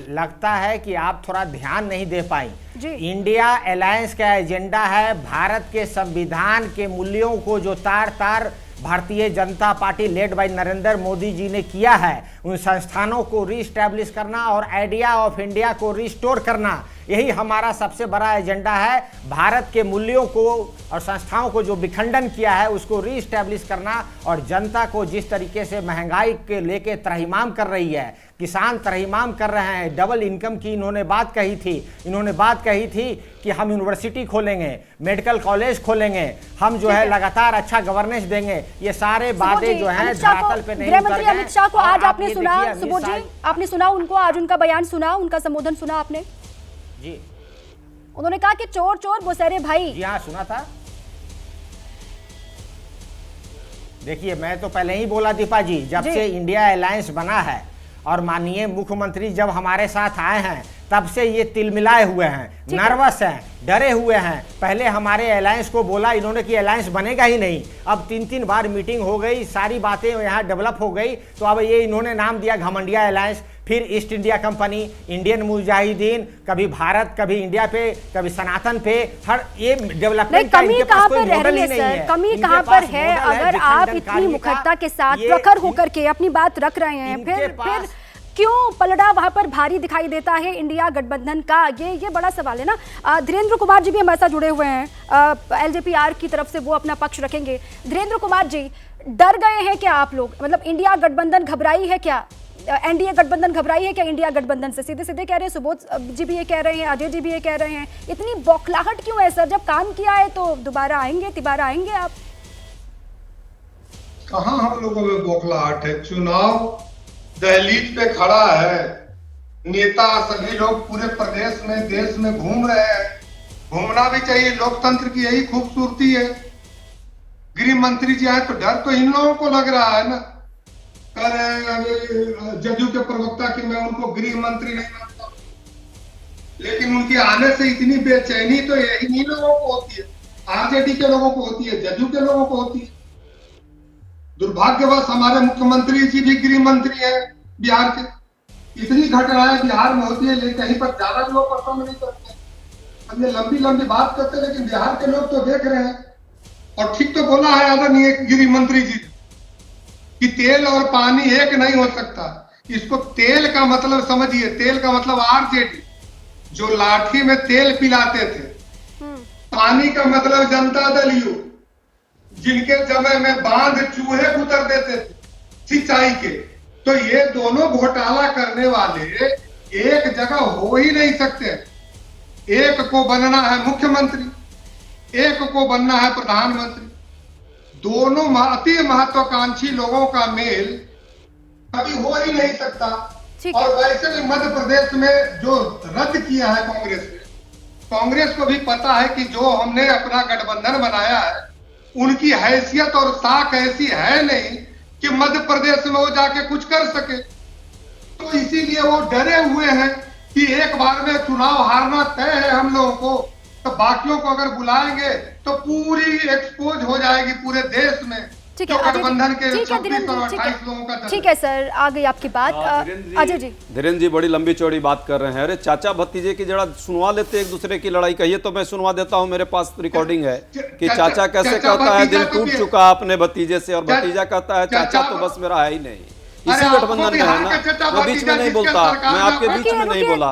लगता है कि आप थोड़ा ध्यान नहीं दे पाई। इंडिया अलायंस का एजेंडा है भारत के संविधान के मूल्यों को जो तार तार Bharatiya Janata Party led by Narendra Modi ji ने किया है, उन संस्थानों को रीस्टैब्लिश करना और आइडिया ऑफ इंडिया को रिस्टोर करना, यही हमारा सबसे बड़ा एजेंडा है। भारत के मूल्यों को और संस्थाओं को जो विखंडन किया है उसको रीस्टैब्लिश करना, और जनता को जिस तरीके से महंगाई के लेके त्रहिमाम कर रही है, किसान त्रहिमाम कर रहे हैं, डबल इनकम की इन्होंने बात कही थी कि हम यूनिवर्सिटी खोलेंगे, मेडिकल कॉलेज खोलेंगे, हम जो है लगातार अच्छा गवर्नेंस देंगे। ये सारे बातें जो हैं धरातल पे नहीं उतर गए। अमित शाह को आज आपने सुना, सुबोध जी आपने सुना उनको, आज उनका बयान सुना, उनका संबोधन सुना आपने जी? उन्होंने कहा कि चोर चोर मुसहरे भाई। जी हाँ, सुना था। देखिए, मैं तो पहले ही बोला दीपा जी, जब से इंडिया अलायंस बना है और माननीय मुख्यमंत्री जब हमारे साथ आए हैं, तब से ये तिलमिलाए हुए हैं, नर्वस हैं, डरे हुए हैं। पहले हमारे अलायंस को बोला इन्होंने कि अलायंस बनेगा ही नहीं। अब 3-3 बार मीटिंग हो गई, सारी बातें यहाँ डेवलप हो गई, तो अब ये इन्होंने नाम दिया घमंडिया अलायंस। फिर east India company, Indian Mujahideen, कभी भारत, कभी इंडिया पे, कभी सनातन पे, हर ये डेवलपमेंट का कमी कहाँ पर रह रही है सर? कमी कहाँ पर है? अगर आप इतनी मुखरता के साथ प्रखर होकर के अपनी बात रख रहे हैं, फिर क्यों पलड़ा वहां पर भारी दिखाई देता है इंडिया गठबंधन का? ये बड़ा सवाल है ना। धीरेन्द्र कुमार जी भी हमारे साथ जुड़े हुए हैं, एलजेपीआर की तरफ से, वो अपना पक्ष रखेंगे। धीरेन्द्र कुमार जी, डर गए हैं क्या आप लोग? मतलब इंडिया गठबंधन घबराई है क्या? एनडीए गठबंधन घबराई है क्या इंडिया गठबंधन से? सीधे सीधे कह रहे हैं, सुबोध जी भी ये कह रहे हैं, अजय जी भी ये कह रहे हैं। इतनी बौखलाहट क्यों है सर? जब काम किया है तो दोबारा आएंगे, तिबारा आएंगे आप? कहाँ हम लोगों में बौखलाहट है? चुनाव दहलीज पे खड़ा है, नेता सभी लोग पूरे प्रदेश में, देश में घूम रहे हैं। घूमना भी चाहिए, लोकतंत्र की यही खूबसूरती है। गृह मंत्री जी आए तो डर तो इन लोगों को लग रहा है ना। कह रहे हैं जदयू के प्रवक्ता कि मैं उनको गृह मंत्री नहीं मानता, लेकिन उनके आने से इतनी बेचैनी तो यही लोगों को होती है, आरजेडी के लोगों को होती है, जदयू के लोगों को होती है। दुर्भाग्यवश हमारे मुख्यमंत्री जी भी गृह मंत्री हैं बिहार के। इतनी घटनाएं बिहार में होती है, लेकिन कहीं पर ज्यादा लोग पसंद नहीं करते। हम ये लंबी लंबी बात करते हैं, लेकिन बिहार के लोग तो देख रहे हैं। और ठीक तो बोला है आदरणीय गृह मंत्री जी कि तेल और पानी एक नहीं हो सकता। इसको तेल का मतलब समझिए, तेल का मतलब आरजेडी, जो लाठी में तेल पिलाते थे। पानी का मतलब जनता दल यू, जिनके समय में बांध चूहे उतर देते थे सिंचाई के। तो ये दोनों घोटाला करने वाले एक जगह हो ही नहीं सकते। एक को बनना है मुख्यमंत्री, एक को बनना है प्रधानमंत्री। दोनों अति महत्वाकांक्षी लोगों का मेल कभी हो ही नहीं सकता। और वैसे भी मध्य प्रदेश में जो रद्द किया है कांग्रेस ने, कांग्रेस को भी पता है कि जो हमने अपना गठबंधन बनाया है, उनकी हैसियत और साख ऐसी है नहीं कि मध्य प्रदेश में वो जाके कुछ कर सके। तो इसीलिए वो डरे हुए हैं कि एक बार में चुनाव हारना तय है हम लोगों को, तो बाकियों को अगर बुलाएंगे तो पूरी एक्सपोज हो जाएगी पूरे देश में। ठीक जो है गठबंधन के ठीक है 26 और 28 लोगों का दल ठीक है सर, आ गई आपकी बात। अजय जी, धीरेन्द्र जी बड़ी लंबी चौड़ी बात कर रहे हैं। अरे चाचा भतीजे की जरा सुनवा लेते एक दूसरे की लड़ाई, कहिए तो मैं सुनवा देता हूँ, मेरे पास रिकॉर्डिंग है कि चाचा कैसे कहता है दिल टूट चुका अपने भतीजे से, और भतीजा कहता है चाचा तो बस मेरा है ही नहीं। इसी गठबंधन में है ना, मैं बीच में नहीं बोलता, मैं आपके बीच में नहीं बोला।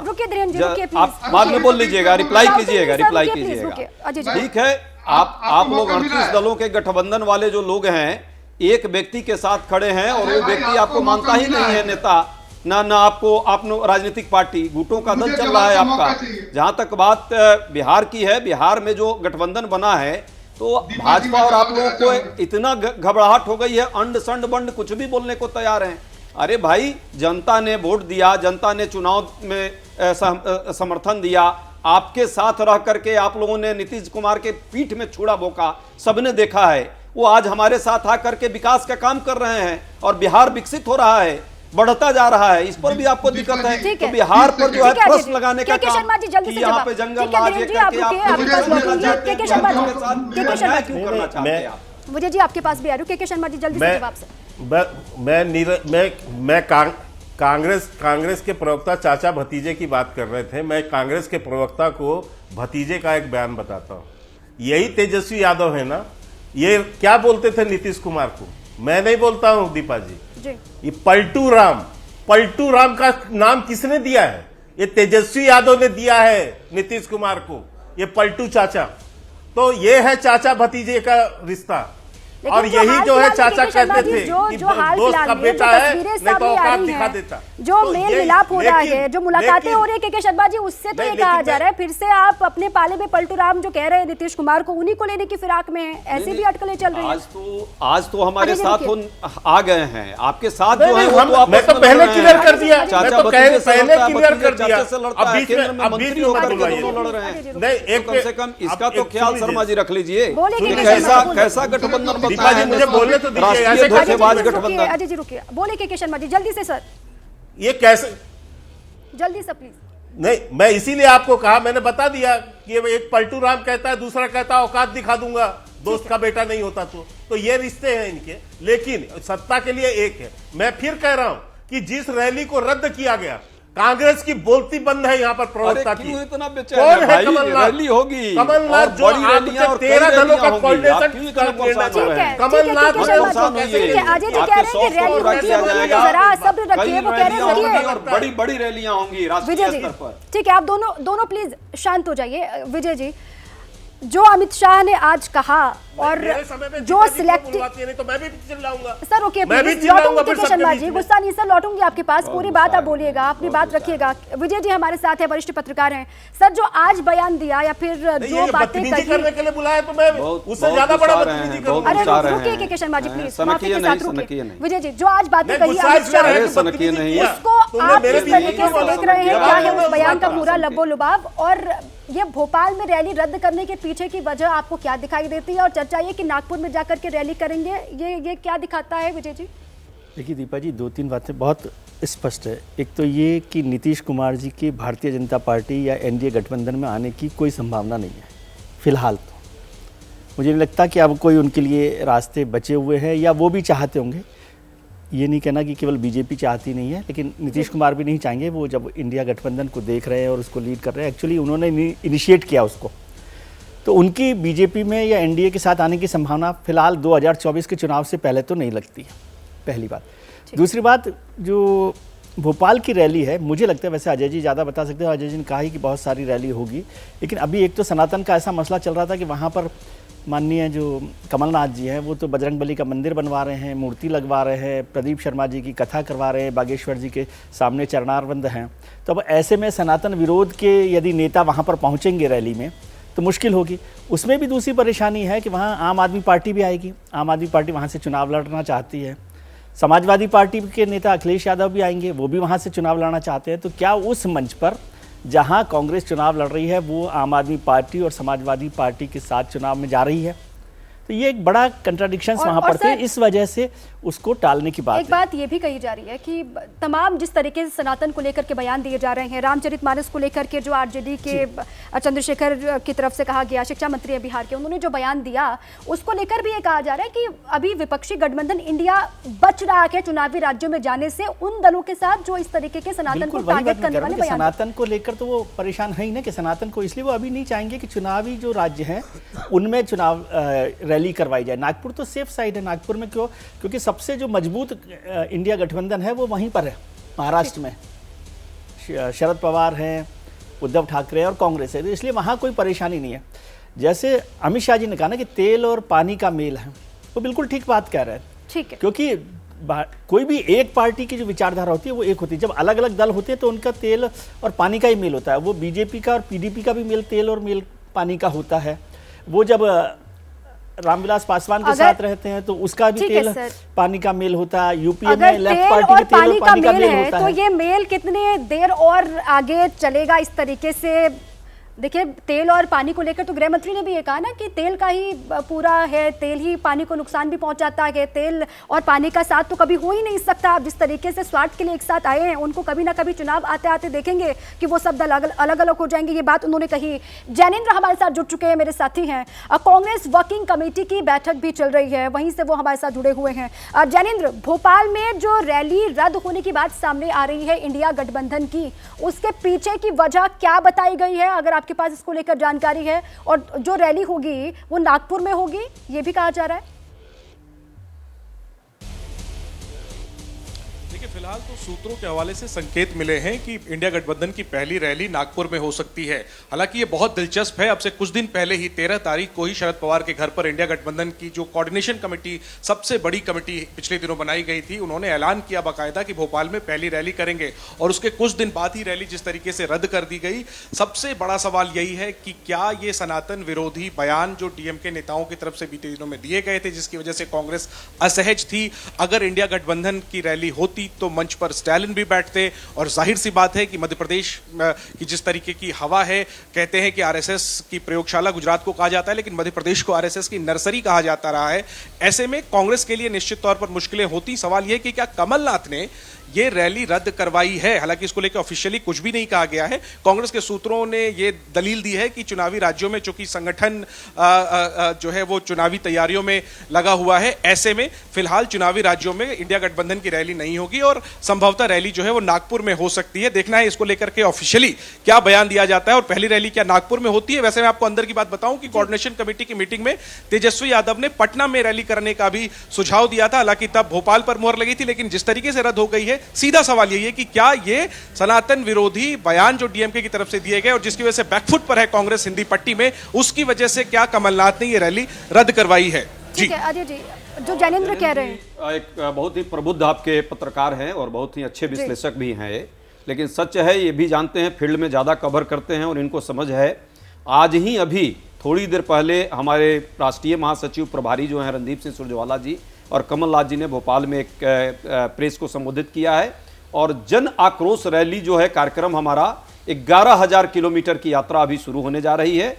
आप बाद में बोल लीजिएगा, रिप्लाई कीजिएगा, रिप्लाई कीजिएगा। ठीक है, आप लोग 38 दलों के गठबंधन वाले जो लोग हैं एक व्यक्ति के साथ खड़े हैं और वो व्यक्ति आपको मानता ही नहीं है नेता, ना आपको राजनीतिक पार्टी, गुटों का दल चल रहा है आपका। जहां तक बात बिहार की है, बिहार में जो गठबंधन बना है तो भाजपा और आप लोगों को इतना घबराहट हो गई है, अंड संड बंड कुछ भी बोलने को तैयार हैं। अरे भाई, जनता ने वोट दिया, जनता ने चुनाव में समर्थन दिया, आपके साथ रह करके आप लोगों ने नीतीश कुमार के पीठ में छुरा भोंका, सबने देखा है। वो आज हमारे साथ आकर के विकास का काम कर रहे हैं और बिहार विकसित हो रहा है, बढ़ता जा रहा है। इस पर भी आपको दिक्कत है तो बिहार पर जो है प्रश्न लगाने का काम कि यहाँ पे जंगल राज करके आप क्यों करना चाहते हैं आप? विजय जी आपके पास भी आ रही हूँ, के शर्मा जी जल्दी से जवाब से। मैं कांग्रेस के प्रवक्ता चाचा भतीजे की बात कर रहे थे, मैं कांग्रेस के प्रवक्ता को भतीजे का एक बयान बताता हूँ। यही तेजस्वी यादव है ना, ये क्या बोलते थे नीतीश कुमार को, मैं नहीं बोलता हूँ दीपा जी, ये पलटू राम का नाम किसने दिया है? ये तेजस्वी यादव ने दिया है नीतीश कुमार को, ये पलटू चाचा। तो ये है चाचा भतीजे का रिश्ता। और यही जो है चाचा कहते थे कि दोस्त का बेटा है, नहीं तो औकात दिखा देता। जो मेल मिलाप हो रहा है, जो मुलाकातें हो रही है के शर्मा जी, उससे तो ये कहा जा रहा है फिर से आप अपने पाले में पलटू राम जो कह रहे हैं नीतीश कुमार को, उन्हीं को लेने की फिराक में है, ऐसी भी अटकलें चल रही हैं। आज तो हमारे साथ आ गए हैं, आपके साथ जो है मैं तो पहले क्लियर कर दिया, चाचा पहले क्लियर कर दिया। से लड़ता है, केंद्र में मंत्री होकर के दोनों लड़ रहे हैं। नहीं, कम से कम इसका तो ख्याल शर्मा जी रख लीजिए, कैसा गठबंधन मुझे बोलने तो दीजिए। अजय जी रुकिए, बोले के शर्मा जी जल्दी से। सर ये कैसे, जल्दी से प्लीज। नहीं, मैं इसीलिए आपको कहा, मैंने बता दिया कि एक पलटू राम कहता है, दूसरा कहता है औकात दिखा दूंगा, दोस्त का बेटा नहीं होता तो ये रिश्ते हैं इनके, लेकिन सत्ता के लिए एक है। मैं फिर कह रहा हूं कि जिस रैली को रद्द किया गया, कांग्रेस की बोलती बंद है यहाँ पर प्रवक्ता की। इतना कौन है? कमलनाथ रैली होगी, कमलनाथ जो 13 दलों का कोऑर्डिनेशन, कमलनाथ बड़ी बड़ी रैलियां होंगी राष्ट्रीय स्तर पर। ठीक है, आप दोनों प्लीज शांत हो जाइए। विजय जी, जो अमित शाह ने आज कहा और जो सिलेक्टिव, तो मैं भी चिल्लाऊंगा सर। ओके, लौटूंगी के शर्मा जी, गुस्सा नहीं सर, लौटूंगी आपके पास, पूरी बात आप बोलिएगा, अपनी बात रखिएगा। विजय जी हमारे साथ है, वरिष्ठ पत्रकार हैं। सर, जो आज बयान दिया या फिर जो बातें करने के लिए बुलाया तो मैं उससे ज्यादा बड़ा बदतमीजी करूंगा। अरे रुकिए के शर्मा जी प्लीज, माफी के साथ रुकिए। विजय जी, जो आज बातें कही अमित शाह ने, उसको आप किस तरीके से देख रहे हैं? क्या है उस बयान का पूरा लब्बो लुभाव, और ये भोपाल में रैली रद्द करने के पीछे की वजह आपको क्या दिखाई देती है? और चर्चा ये कि नागपुर में जाकर के रैली करेंगे, ये क्या दिखाता है विजय जी? देखिए दीपा जी, 2-3 बातें बहुत स्पष्ट है। एक तो ये कि नीतीश कुमार जी की भारतीय जनता पार्टी या एनडीए गठबंधन में आने की कोई संभावना नहीं है फिलहाल। तो मुझे नहीं लगता कि अब कोई उनके लिए रास्ते बचे हुए हैं, या वो भी चाहते होंगे। ये नहीं कहना कि केवल बीजेपी चाहती नहीं है, लेकिन नीतीश कुमार भी नहीं चाहेंगे। वो जब इंडिया गठबंधन को देख रहे हैं और उसको लीड कर रहे हैं, एक्चुअली उन्होंने इनिशिएट किया उसको, तो उनकी बीजेपी में या एनडीए के साथ आने की संभावना फिलहाल 2024 के चुनाव से पहले तो नहीं लगती है, पहली बात। दूसरी बात, जो भोपाल की रैली है, मुझे लगता है, वैसे अजय जी ज़्यादा बता सकते हैं, अजय जी ने कहा ही कि बहुत सारी रैली होगी, लेकिन अभी एक तो सनातन का ऐसा मसला चल रहा था कि वहाँ पर माननीय जो कमलनाथ जी हैं वो तो बजरंगबली का मंदिर बनवा रहे हैं, मूर्ति लगवा रहे हैं, प्रदीप शर्मा जी की कथा करवा रहे हैं, बागेश्वर जी के सामने चरणारविंद हैं। तो अब ऐसे में सनातन विरोध के यदि नेता वहाँ पर पहुँचेंगे रैली में तो मुश्किल होगी। उसमें भी दूसरी परेशानी है कि वहाँ आम आदमी पार्टी भी आएगी, आम आदमी पार्टी वहाँ से चुनाव लड़ना चाहती है। समाजवादी पार्टी के नेता अखिलेश यादव भी आएंगे, वो भी वहाँ से चुनाव लड़ना चाहते हैं। तो क्या उस मंच पर जहाँ कांग्रेस चुनाव लड़ रही है वो आम आदमी पार्टी और समाजवादी पार्टी के साथ चुनाव में जा रही है? तो ये एक बड़ा कंट्राडिक्शंस वहां पर थे, इस वजह से उसको टालने की बात एक बात ये भी कही जा रही है कि तमाम जिस तरीके से सनातन को लेकर के बयान दिए जा रहे हैं, रामचरितमानस को लेकर के जो आरजेडी के चंद्रशेखर की तरफ से कहा गया, शिक्षा मंत्री है बिहार के, उन्होंने जो बयान दिया उसको लेकर भी ये कहा जा रहा है कि अभी विपक्षी गठबंधन इंडिया बच रहा है चुनावी राज्यों में जाने से उन दलों के साथ जो इस तरीके के सनातन को टारगेट करने वाले बयान। सनातन को लेकर तो वो परेशान है ही ना कि सनातन को, इसलिए वो अभी नहीं चाहेंगे कि चुनावी जो राज्य हैं उनमें चुनाव रैली करवाई जाए। नागपुर तो सेफ साइड है, नागपुर में क्यों? क्योंकि सबसे जो मजबूत इंडिया गठबंधन है वो वहीं पर है, महाराष्ट्र में शरद पवार हैं, उद्धव ठाकरे और कांग्रेस है, तो इसलिए वहाँ कोई परेशानी नहीं है। जैसे अमित शाह जी ने कहा ना कि तेल और पानी का मेल है, वो बिल्कुल ठीक बात कह रहे हैं। ठीक है, क्योंकि कोई भी एक पार्टी की जो विचारधारा होती है वो एक होती है, जब अलग अलग दल होते हैं तो उनका तेल और पानी का ही मेल होता है। वो बीजेपी का और पीडीपी का भी मेल तेल और मेल पानी का होता है। वो जब रामविलास पासवान के साथ रहते हैं तो उसका भी तेल पानी का मेल होता है। यूपीए में लेफ्ट पार्टी के तेल और पानी का मेल होता है। तो ये मेल कितने देर और आगे चलेगा इस तरीके से? देखिए, तेल और पानी को लेकर तो गृह मंत्री ने भी ये कहा ना कि तेल का ही पूरा है, तेल ही पानी को नुकसान भी पहुंचाता है, तेल और पानी का साथ तो कभी हो ही नहीं सकता। आप जिस तरीके से स्वार्थ के लिए एक साथ आए हैं, उनको कभी ना कभी चुनाव आते आते देखेंगे कि वो सब दल अलग अलग हो जाएंगे, ये बात उन्होंने कही। जैनेंद्र हमारे साथ जुड़ चुके हैं, मेरे साथी हैं। कांग्रेस वर्किंग कमेटी की बैठक भी चल रही है, वहीं से वो हमारे साथ जुड़े हुए हैं। जैनेंद्र, भोपाल में जो रैली रद्द होने की बात सामने आ रही है इंडिया गठबंधन की, उसके पीछे की वजह क्या बताई गई है, अगर आपके पास इसको लेकर जानकारी है? और जो रैली होगी वो नागपुर में होगी, ये भी कहा जा रहा है। फिलहाल तो सूत्रों के हवाले से संकेत मिले हैं कि इंडिया गठबंधन की पहली रैली नागपुर में हो सकती है। हालांकि ये बहुत दिलचस्प है। अब से कुछ दिन पहले ही 13 तारीख को ही शरद पवार के घर पर इंडिया गठबंधन की जो कोऑर्डिनेशन कमेटी, सबसे बड़ी कमेटी पिछले दिनों बनाई गई थी, उन्होंने ऐलान किया बाकायदा कि भोपाल में पहली रैली करेंगे, और उसके कुछ दिन बाद ही रैली जिस तरीके से रद्द कर दी गई। सबसे बड़ा सवाल यही है कि क्या ये सनातन विरोधी बयान जो डीएमके नेताओं की तरफ से बीते दिनों में दिए गए थे, जिसकी वजह से कांग्रेस असहज थी, अगर इंडिया गठबंधन की रैली होती तो मंच पर स्टालिन भी बैठते। और जाहिर सी बात है कि मध्य प्रदेश की जिस तरीके की हवा है, कहते हैं कि आरएसएस की प्रयोगशाला गुजरात को कहा जाता है, लेकिन मध्य प्रदेश को आरएसएस की नर्सरी कहा जाता रहा है। ऐसे में कांग्रेस के लिए निश्चित तौर पर मुश्किलें होती। सवाल यह कि क्या कमलनाथ ने ये रैली रद्द करवाई है? हालांकि इसको लेकर ऑफिशियली कुछ भी नहीं कहा गया है। कांग्रेस के सूत्रों ने ये दलील दी है कि चुनावी राज्यों में चूंकि संगठन जो है वो चुनावी तैयारियों में लगा हुआ है, ऐसे में फिलहाल चुनावी राज्यों में इंडिया गठबंधन की रैली नहीं होगी और संभवतः रैली जो है वो नागपुर में हो सकती है। देखना है इसको लेकर के ऑफिशियली क्या बयान दिया जाता है और पहली रैली क्या नागपुर में होती है। वैसे मैं आपको अंदर की बात बताऊं कि कोऑर्डिनेशन कमेटी की मीटिंग में तेजस्वी यादव ने पटना में रैली करने का भी सुझाव दिया था। हालांकि तब भोपाल पर मोहर लगी थी, लेकिन जिस तरीके से रद्द हो गई है, सीधा सवाल यही है कि क्या ये सनातन विरोधी बयान जो डीएमके की तरफ से दिए गए और जिसकी वजह से बैकफुट पर है कांग्रेस हिंदी पट्टी में, उसकी वजह से क्या कमलनाथ ने ये रैली रद्द करवाई है? ठीक है अजय जी, जो जैनेंद्र कह रहे हैं, एक बहुत ही प्रबुद्ध आपके पत्रकार हैं और बहुत ही अच्छे विश्लेषक भी हैं, लेकिन सच है, ये भी जानते हैं, फील्ड में ज़्यादा कवर करते हैं और इनको समझ है। आज ही अभी थोड़ी देर पहले हमारे राष्ट्रीय महासचिव प्रभारी जो हैं रणदीप सिंह सुरजेवाला जी और कमलनाथ जी ने भोपाल में एक प्रेस को संबोधित किया है और जन आक्रोश रैली जो है कार्यक्रम हमारा 11,000 किलोमीटर की यात्रा अभी शुरू होने जा रही है।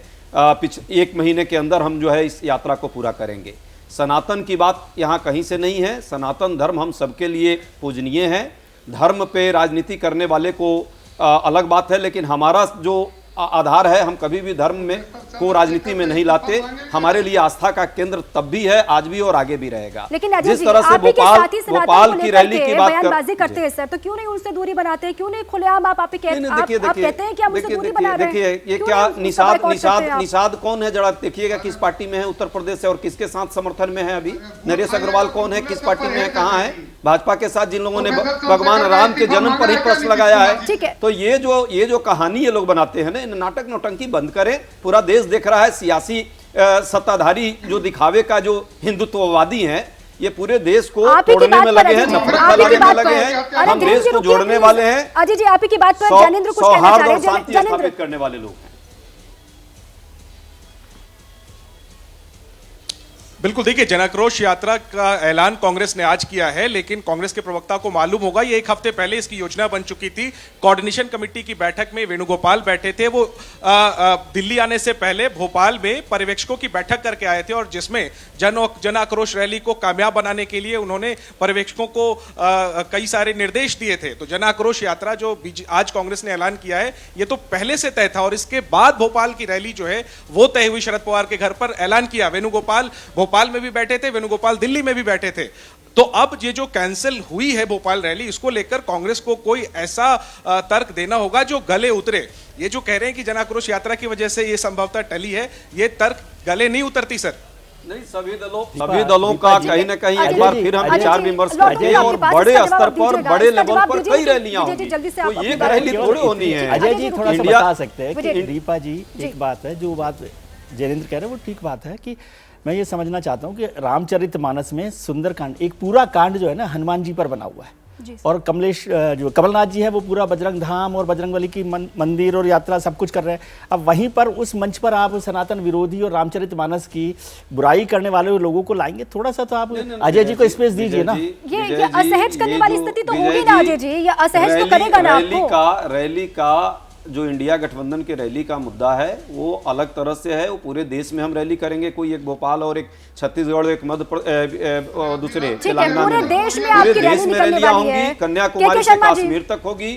एक महीने के अंदर हम जो है इस यात्रा को पूरा करेंगे। सनातन की बात यहाँ कहीं से नहीं है। सनातन धर्म हम सबके लिए पूजनीय है। धर्म पे राजनीति करने वाले को अलग बात है, लेकिन हमारा जो आधार है, हम कभी भी धर्म में को राजनीति में नहीं लाते। हमारे लिए आस्था का केंद्र तब भी है, आज भी और आगे भी रहेगा। लेकिन जिस तरह से भोपाल की रैली की बात बयानबाजी करते हैं सर, तो क्यों नहीं उनसे दूरी बनाते हैं? क्यों नहीं खुलेआम आप कहते हैं कि हम उनसे दूरी बना रहे हैं? देखिए ये क्या निषाद कौन है, जरा देखिएगा किस पार्टी में है, उत्तर प्रदेश से, और किसके साथ समर्थन में है। अभी नरेश अग्रवाल कौन है, किस पार्टी में है, कहाँ है? भाजपा के साथ जिन लोगों ने भगवान राम के जन्म पर ही प्रश्न लगाया है। तो ये जो कहानी ये लोग बनाते हैं ना, नाटक नौटंकी बंद करें। पूरा देश देख रहा है, सियासी सत्ताधारी जो दिखावे का जो हिंदुत्ववादी हैं, ये पूरे देश को तोड़ने में लगे हैं, नफरत फैलाने में लगे हैं। हम देश को जोड़ने वाले हैं। अजय जी, आप ही की बात पर जैनेंद्र कुछ कहना चाह रहे हैं। शांति स्थापित करने वाले लोग हैं। बिल्कुल, देखिए जनाक्रोश यात्रा का ऐलान कांग्रेस ने आज किया है, लेकिन कांग्रेस के प्रवक्ता को मालूम होगा ये एक हफ्ते पहले इसकी योजना बन चुकी थी। कोऑर्डिनेशन कमेटी की बैठक में वेणुगोपाल बैठे थे। वो दिल्ली आने से पहले भोपाल में पर्यवेक्षकों की बैठक करके आए थे और जिसमें जन आक्रोश रैली को कामयाब बनाने के लिए उन्होंने पर्यवेक्षकों को कई सारे निर्देश दिए थे। तो जन आक्रोश यात्रा जो आज कांग्रेस ने ऐलान किया है ये तो पहले से तय था और इसके बाद भोपाल की रैली जो है वो तय हुई। शरद पवार के घर पर ऐलान किया, वेणुगोपाल भोपाल में भी बैठे थे, वेणुगोपाल दिल्ली में भी बैठे थे। तो अब ये जो कैंसिल हुई है भोपाल रैली, इसको लेकर कांग्रेस को कोई ऐसा तर्क देना होगा जो गले उतरे। ये जो कह रहे हैं कि जन आक्रोश यात्रा की वजह से ये संभवतः टली है, ये तर्क गले नहीं उतरती सर। नहीं, सभी दलों का कहीं ना कहीं एक बार फिर हम विचार विमर्श करते हैं और बड़े स्तर पर, बड़े लेवल पर कई रैलियां होंगी, तो ये रैली थोड़ी होनी है। अजय जी थोड़ा सा बता सकते हैं कि दीपा जी, एक बात है, जो बात जयेंद्र कह रहे हैं वो ठीक बात है कि मैं ये समझना चाहता हूँ कि रामचरितमानस में सुंदरकांड, एक पूरा कांड जो है ना हनुमान जी पर बना हुआ है और जो कमलनाथ जी है वो पूरा बजरंग धाम और बजरंगबली की मंदिर और यात्रा सब कुछ कर रहे हैं। अब वहीं पर उस मंच पर आप सनातन विरोधी और रामचरितमानस की बुराई करने वाले लोगों को लाएंगे, थोड़ा सा तो आप अजय जी को स्पेस दीजिए ना। ये असहज करने वाली स्थिति तो होगी ना अजय जी, ये असहज तो करेगा ना आपको। रैली का जो इंडिया गठबंधन के रैली का मुद्दा है वो अलग तरह से है। वो पूरे देश में हम रैली करेंगे, कोई एक भोपाल और एक छत्तीसगढ़, एक मध्य दूसरे तेलंगाना, पूरे देश में रैलियां होंगी। कन्याकुमारी से कश्मीर तक होगी,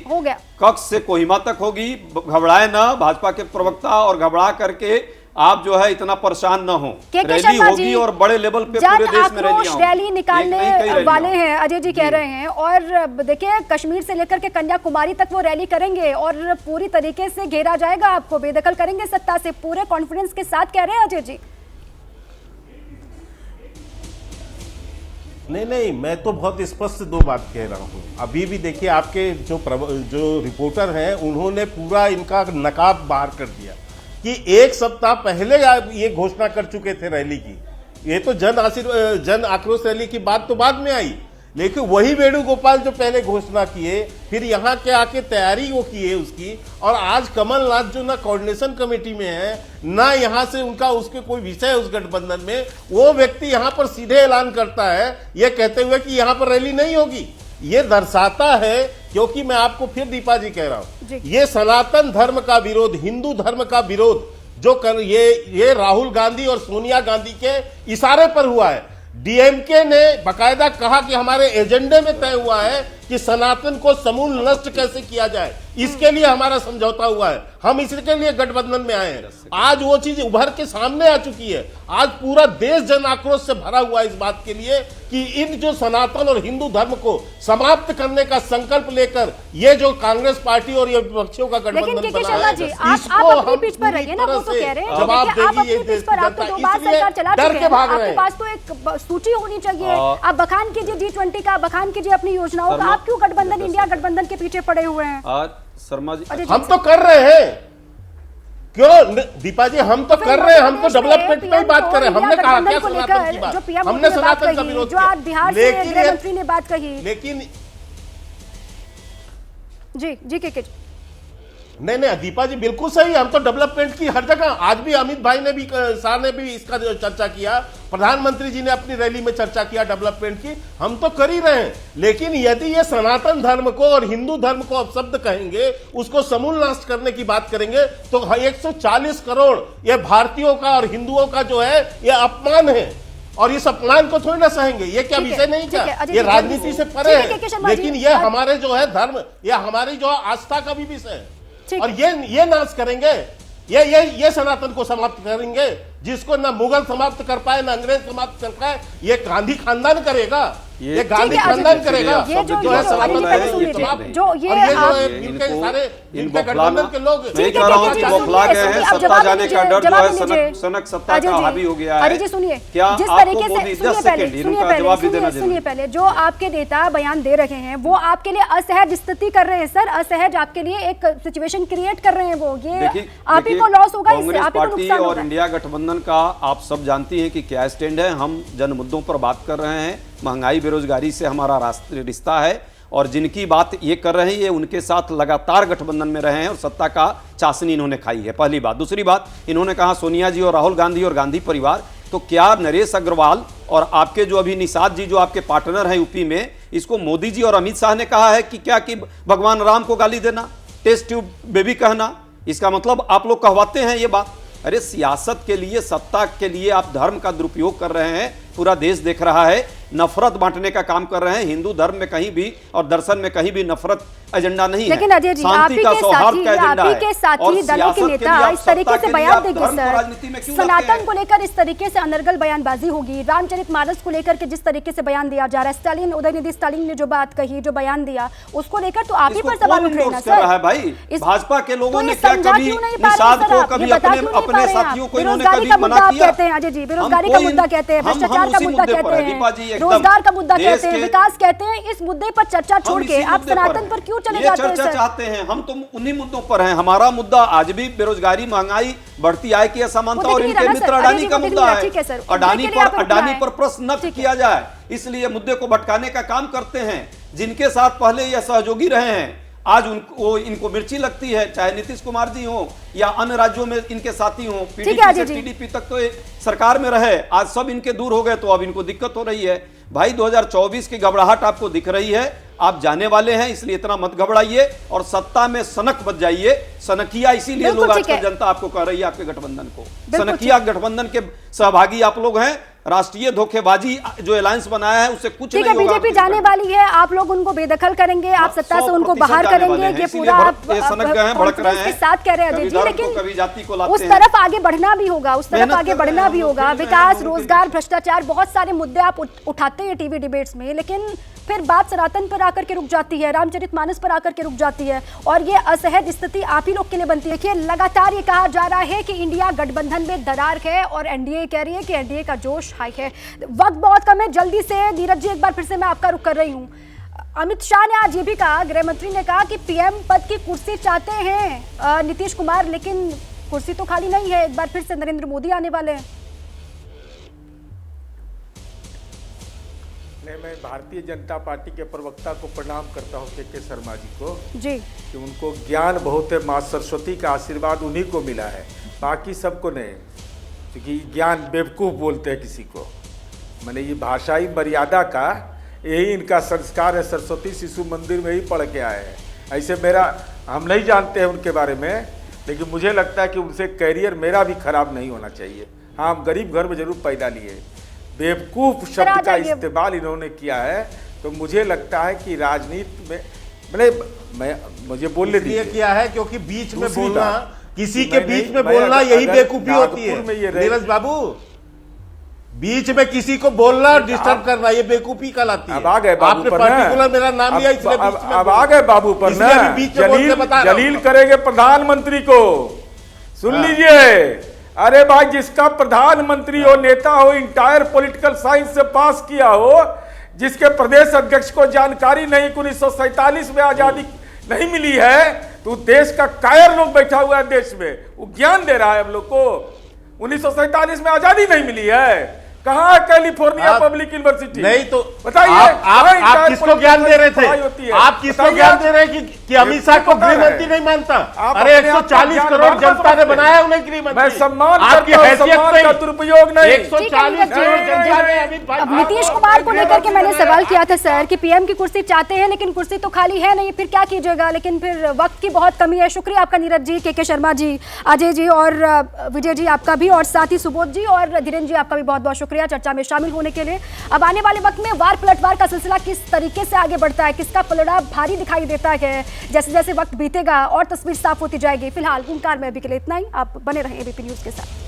कच्छ से कोहिमा तक होगी। घबराए ना भाजपा के प्रवक्ता, और घबरा करके आप जो है इतना परेशान ना हो। रैली होगी और बड़े लेवल पे पूरे देश में रैली निकालने वाले हैं अजय जी कह रहे हैं। और देखिए कश्मीर से लेकर के कन्याकुमारी तक वो रैली करेंगे और पूरी तरीके से घेरा जाएगा, आपको बेदखल करेंगे सत्ता से, पूरे कॉन्फिडेंस के साथ कह रहे हैं अजय जी। नहीं, मैं तो बहुत स्पष्ट दो बात कह रहा हूँ। अभी भी देखिए आपके जो रिपोर्टर हैं उन्होंने पूरा इनका नकाब बाहर कर दिया कि एक सप्ताह पहले ये घोषणा कर चुके थे रैली की। ये तो जन आक्रोश रैली की बात तो बाद में आई, लेकिन वही वेणुगोपाल जो पहले घोषणा किए, फिर यहाँ के आके तैयारी वो किए उसकी, और आज कमलनाथ जो ना कोऑर्डिनेशन कमेटी में है ना यहाँ से उनका उसके कोई विषय उस गठबंधन में, वो व्यक्ति यहाँ पर सीधे ऐलान करता है ये कहते हुए कि यहाँ पर रैली नहीं होगी। ये दर्शाता है, क्योंकि मैं आपको फिर दीपा जी कह रहा हूं, ये सनातन धर्म का विरोध, हिंदू धर्म का विरोध जो कर ये राहुल गांधी और सोनिया गांधी के इशारे पर हुआ है। डीएमके ने बाकायदा कहा कि हमारे एजेंडे में तय हुआ है कि सनातन को समूल नष्ट कैसे किया जाए, इसके लिए हमारा समझौता हुआ है, हम इसके लिए गठबंधन में आए हैं। आज वो चीज उभर के सामने आ चुकी है। आज पूरा देश जन आक्रोश से भरा हुआ है इस बात के लिए कि इन जो सनातन और हिंदू धर्म को समाप्त करने का संकल्प लेकर ये जो कांग्रेस पार्टी और ये विपक्षियों का गठबंधन बना है, इसको हम पूरी तरह से जवाब देगी ये देश की जनता। इसलिए डर के भाग रहे हैं। आपके पास तो एक सूची होनी चाहिए, आप बखान कीजिए G20 का, बखान कीजिए अपनी योजनाओं का। आप क्यों गठबंधन, इंडिया गठबंधन के पीछे पड़े हुए हैं? आज शर्मा जी हम तो कर रहे हैं, क्यों दीपा जी, हम तो कर रहे हैं, हम तो डेवलपमेंट की बात कर रहे हैं। हमने कहा क्या सनातन की बात, हमने सनातन का विरोध किया, बिहार से गृह मंत्री ने बात कही, लेकिन जी के नहीं दीपा जी बिल्कुल सही, हम तो डेवलपमेंट की हर जगह, आज भी अमित भाई ने भी, शाह ने भी इसका चर्चा किया, प्रधानमंत्री जी ने अपनी रैली में चर्चा किया डेवलपमेंट की, हम तो कर ही रहे हैं। लेकिन यदि ये सनातन धर्म को और हिंदू धर्म को अपशब्द कहेंगे, उसको समूल नष्ट करने की बात करेंगे, तो 140 करोड़ ये भारतीयों का और हिंदुओं का जो है ये अपमान है, और इस अपमान को थोड़ी ना सहेंगे। ये क्या विषय नहीं क्या, ये राजनीति से परे है, लेकिन ये हमारे जो है धर्म, ये हमारी जो आस्था का भी विषय है, और ये नाश करेंगे, ये सनातन को समाप्त करेंगे, जिसको ना मुगल समाप्त कर पाए ना अंग्रेज समाप्त कर पाए, ये गांधी खानदान करेगा, ये गांधी खानदान करेगा, जो है सनातन जो इनके सारे इनके गठबंधन के लोग, मैं कह रहा हूं कि बौखला गए हैं, सत्ता जाने का डर जो है सनक सत्ता का हावी हो गया है। अरे जी सुनिए, क्या जिस आपको तरीके मोदी से 10 सेकंड इनका जवाब भी देना सुनिए पहले, जो आपके नेता बयान दे रहे हैं वो आपके लिए असहज स्थिति कर रहे हैं सर, असहज आपके लिए एक सिचुएशन क्रिएट कर रहे हैं, वो ये आप ही को लॉस होगा, इससे आप ही को नुकसान होगा। और इंडिया गठबंधन का आप सब जानती हैं कि क्या स्टैंड है। हम जन मुद्दों पर बात कर रहे हैं, महंगाई बेरोजगारी से हमारा रिश्ता है, और जिनकी बात ये कर रहे हैं ये उनके साथ लगातार गठबंधन में रहे हैं और सत्ता का चाशनी इन्होंने खाई है, पहली बात। दूसरी बात, इन्होंने कहा सोनिया जी और राहुल गांधी और गांधी परिवार, तो क्या नरेश अग्रवाल और आपके जो अभी निषाद जी जो आपके पार्टनर हैं यूपी में, इसको मोदी जी और अमित शाह ने कहा है कि क्या कि भगवान राम को गाली देना, टेस्ट ट्यूब बेबी कहना, इसका मतलब आप लोग कहवाते हैं ये बात? अरे सियासत के लिए, सत्ता के लिए आप धर्म का दुरुपयोग कर रहे हैं, पूरा देश देख रहा है, नफरत बांटने का काम कर रहे हैं। हिंदू धर्म में कहीं भी और दर्शन में कहीं भी नफरत एजेंडा नहीं लेकिन है, अजय जी, शांति का, सौहार्द का एजेंडा है। आप ही के साथी दलों के नेता इस तरीके से बयान देंगे सर, सनातन को लेकर इस तरीके से अनर्गल बयानबाजी होगी, रामचरितमानस को लेकर के जिस तरीके से बयान दिया जा रहा है, स्टालिन, उदयनिधि स्टालिन ने जो बात कही, जो बयान दिया, उसको लेकर तो आप ही पर सवाल उठ रहे हैं सर। भाई भाजपा के लोगों ने क्या कभी निषाद को, कभी अपने साथियों को इन्होंने कभी मना किया? कहते हैं अजय जी, बेरोजगारी का मुद्दा कहते हैं, भ्रष्टाचार का मुद्दा कहते हैं, रोजगार का मुद्दा कहते हैं, विकास कहते हैं, इस मुद्दे पर चर्चा छोड़ के आप सनातन पर क्यों चले जाते हैं सर? चाहते हैं हम तो उन्हीं मुद्दों पर हैं। हमारा मुद्दा आज भी बेरोजगारी, महंगाई, बढ़ती आय की असमानता और इनके मित्र अडानी का मुद्दा है। अडानी पर प्रश्न न किया जाए, इसलिए मुद्दे को भटकाने का काम करते हैं। जिनके साथ पहले ये सहयोगी रहे हैं, आज इनको मिर्ची लगती है, चाहे नीतीश कुमार जी हो या अन्य राज्यों में इनके साथी हो, पीडीपी से टीडीपी तक तो सरकार में रहे, आज सब इनके दूर हो गए तो अब इनको दिक्कत हो रही है। भाई 2024 की घबराहट आपको दिख रही है, आप जाने वाले हैं, इसलिए इतना मत घबराइए और सत्ता में सनक बच जाइए। सनकिया इसीलिए लोग आजकल जनता आपको कह रही है, आपके गठबंधन को सनकिया गठबंधन के सहभागी आप लोग हैं। राष्ट्रीय धोखेबाजी जो अलायंस बनाया है उससे कुछ नहीं होगा। बीजेपी जाने वाली है, आप लोग उनको बेदखल करेंगे, आप सत्ता से उनको बाहर करेंगे, ये पूरा भड़क रहे हैं, साथ कह रहे हैं अजय जी, लेकिन उस तरफ आगे बढ़ना भी होगा, उस तरफ आगे बढ़ना भी होगा। विकास, रोजगार, भ्रष्टाचार, बहुत सारे मुद्दे आप उठाते हैं टीवी डिबेट्स में, लेकिन फिर बात सनातन पर आकर के रुक जाती है, रामचरितमानस पर आकर के रुक जाती है, और ये असहज स्थिति आप ही लोग के लिए बनती है। देखिए, लगातार ये कहा जा रहा है कि इंडिया गठबंधन में दरार है और एनडीए कह रही है कि एनडीए का जोश हाई है। वक्त बहुत कम है, जल्दी से नीरज जी एक बार फिर से मैं आपका रुख कर रही हूँ। अमित शाह ने आज ये भी कहा, गृह मंत्री ने कहा कि पीएम पद की कुर्सी चाहते हैं नीतीश कुमार, लेकिन कुर्सी तो खाली नहीं है, एक बार फिर से नरेंद्र मोदी आने वाले हैं। मैं भारतीय जनता पार्टी के प्रवक्ता को प्रणाम करता हूं, के शर्मा जी को जी, कि उनको ज्ञान बहुत है, माँ सरस्वती का आशीर्वाद उन्हीं को मिला है, बाकी सबको नहीं, क्योंकि ज्ञान बेवकूफ़ बोलते हैं किसी को। मैंने ये भाषाई मर्यादा का यही इनका संस्कार है, सरस्वती शिशु मंदिर में ही पढ़ के आए हैं। ऐसे हम नहीं जानते हैं उनके बारे में, लेकिन मुझे लगता है कि उनसे कैरियर मेरा भी खराब नहीं होना चाहिए। हाँ, हम गरीब घर में जरूर पैदा लिए, बेवकूफ शब्द का इस्तेमाल इन्होंने किया है, तो मुझे लगता है कि राजनीति में मुझे बोलने दीजिए किया है, क्योंकि बीच में बोलना, किसी के बीच में बोलना यही बेवकूफी होती है नीरज बाबू। बीच में किसी को बोलना, डिस्टर्ब करना, ये बेवकूफी कहलाती है। अब आ गए बाबू पर, पर्टिकुलर मेरा नाम लिया इसलिए अब आ गए बाबू पर ना, जलील करेंगे प्रधानमंत्री को। सुन लीजिए, अरे भाई, जिसका प्रधानमंत्री हो, नेता हो, इंटायर पॉलिटिकल साइंस से पास किया हो, जिसके प्रदेश अध्यक्ष को जानकारी नहीं कि 1947 में आजादी नहीं मिली है, तो देश का कायर लोग बैठा हुआ है देश में, वो ज्ञान दे रहा है हम लोग को। 1947 में आजादी नहीं मिली है, कहाँ है कैलिफोर्निया पब्लिक यूनिवर्सिटी? नहीं तो बताइए, आप किसको ज्ञान दे रहे थे? आप किसको ज्ञान दे रहे हैं कि अमित शाह को गृह मंत्री नहीं मानता? अरे 140 करोड़ जनता ने बनाया उन्हें गृह मंत्री। मैं सम्मान आपकी हैसियत का दुरुपयोग नहीं। 140 करोड़ जनता ने अब नीतीश कुमार को लेकर के मैंने सवाल किया था सर कि पीएम की कुर्सी चाहते हैं, लेकिन कुर्सी तो खाली है नहीं, फिर क्या कीजिएगा? लेकिन फिर वक्त की बहुत कमी है। शुक्रिया आपका नीरज जी, के शर्मा जी, अजय जी और विजय जी आपका भी, और साथ ही सुबोध जी और धीरेन्द्र जी आपका भी बहुत बहुत शुक्रिया चर्चा में शामिल होने के लिए। अब आने वाले वक्त में वार पलटवार का सिलसिला किस तरीके से आगे बढ़ता है, किसका पलड़ा भारी दिखाई देता है, जैसे जैसे वक्त बीतेगा और तस्वीर साफ होती जाएगी। फिलहाल ओंकार में अभी के लिए इतना ही। आप बने रहें एबीपी न्यूज के साथ।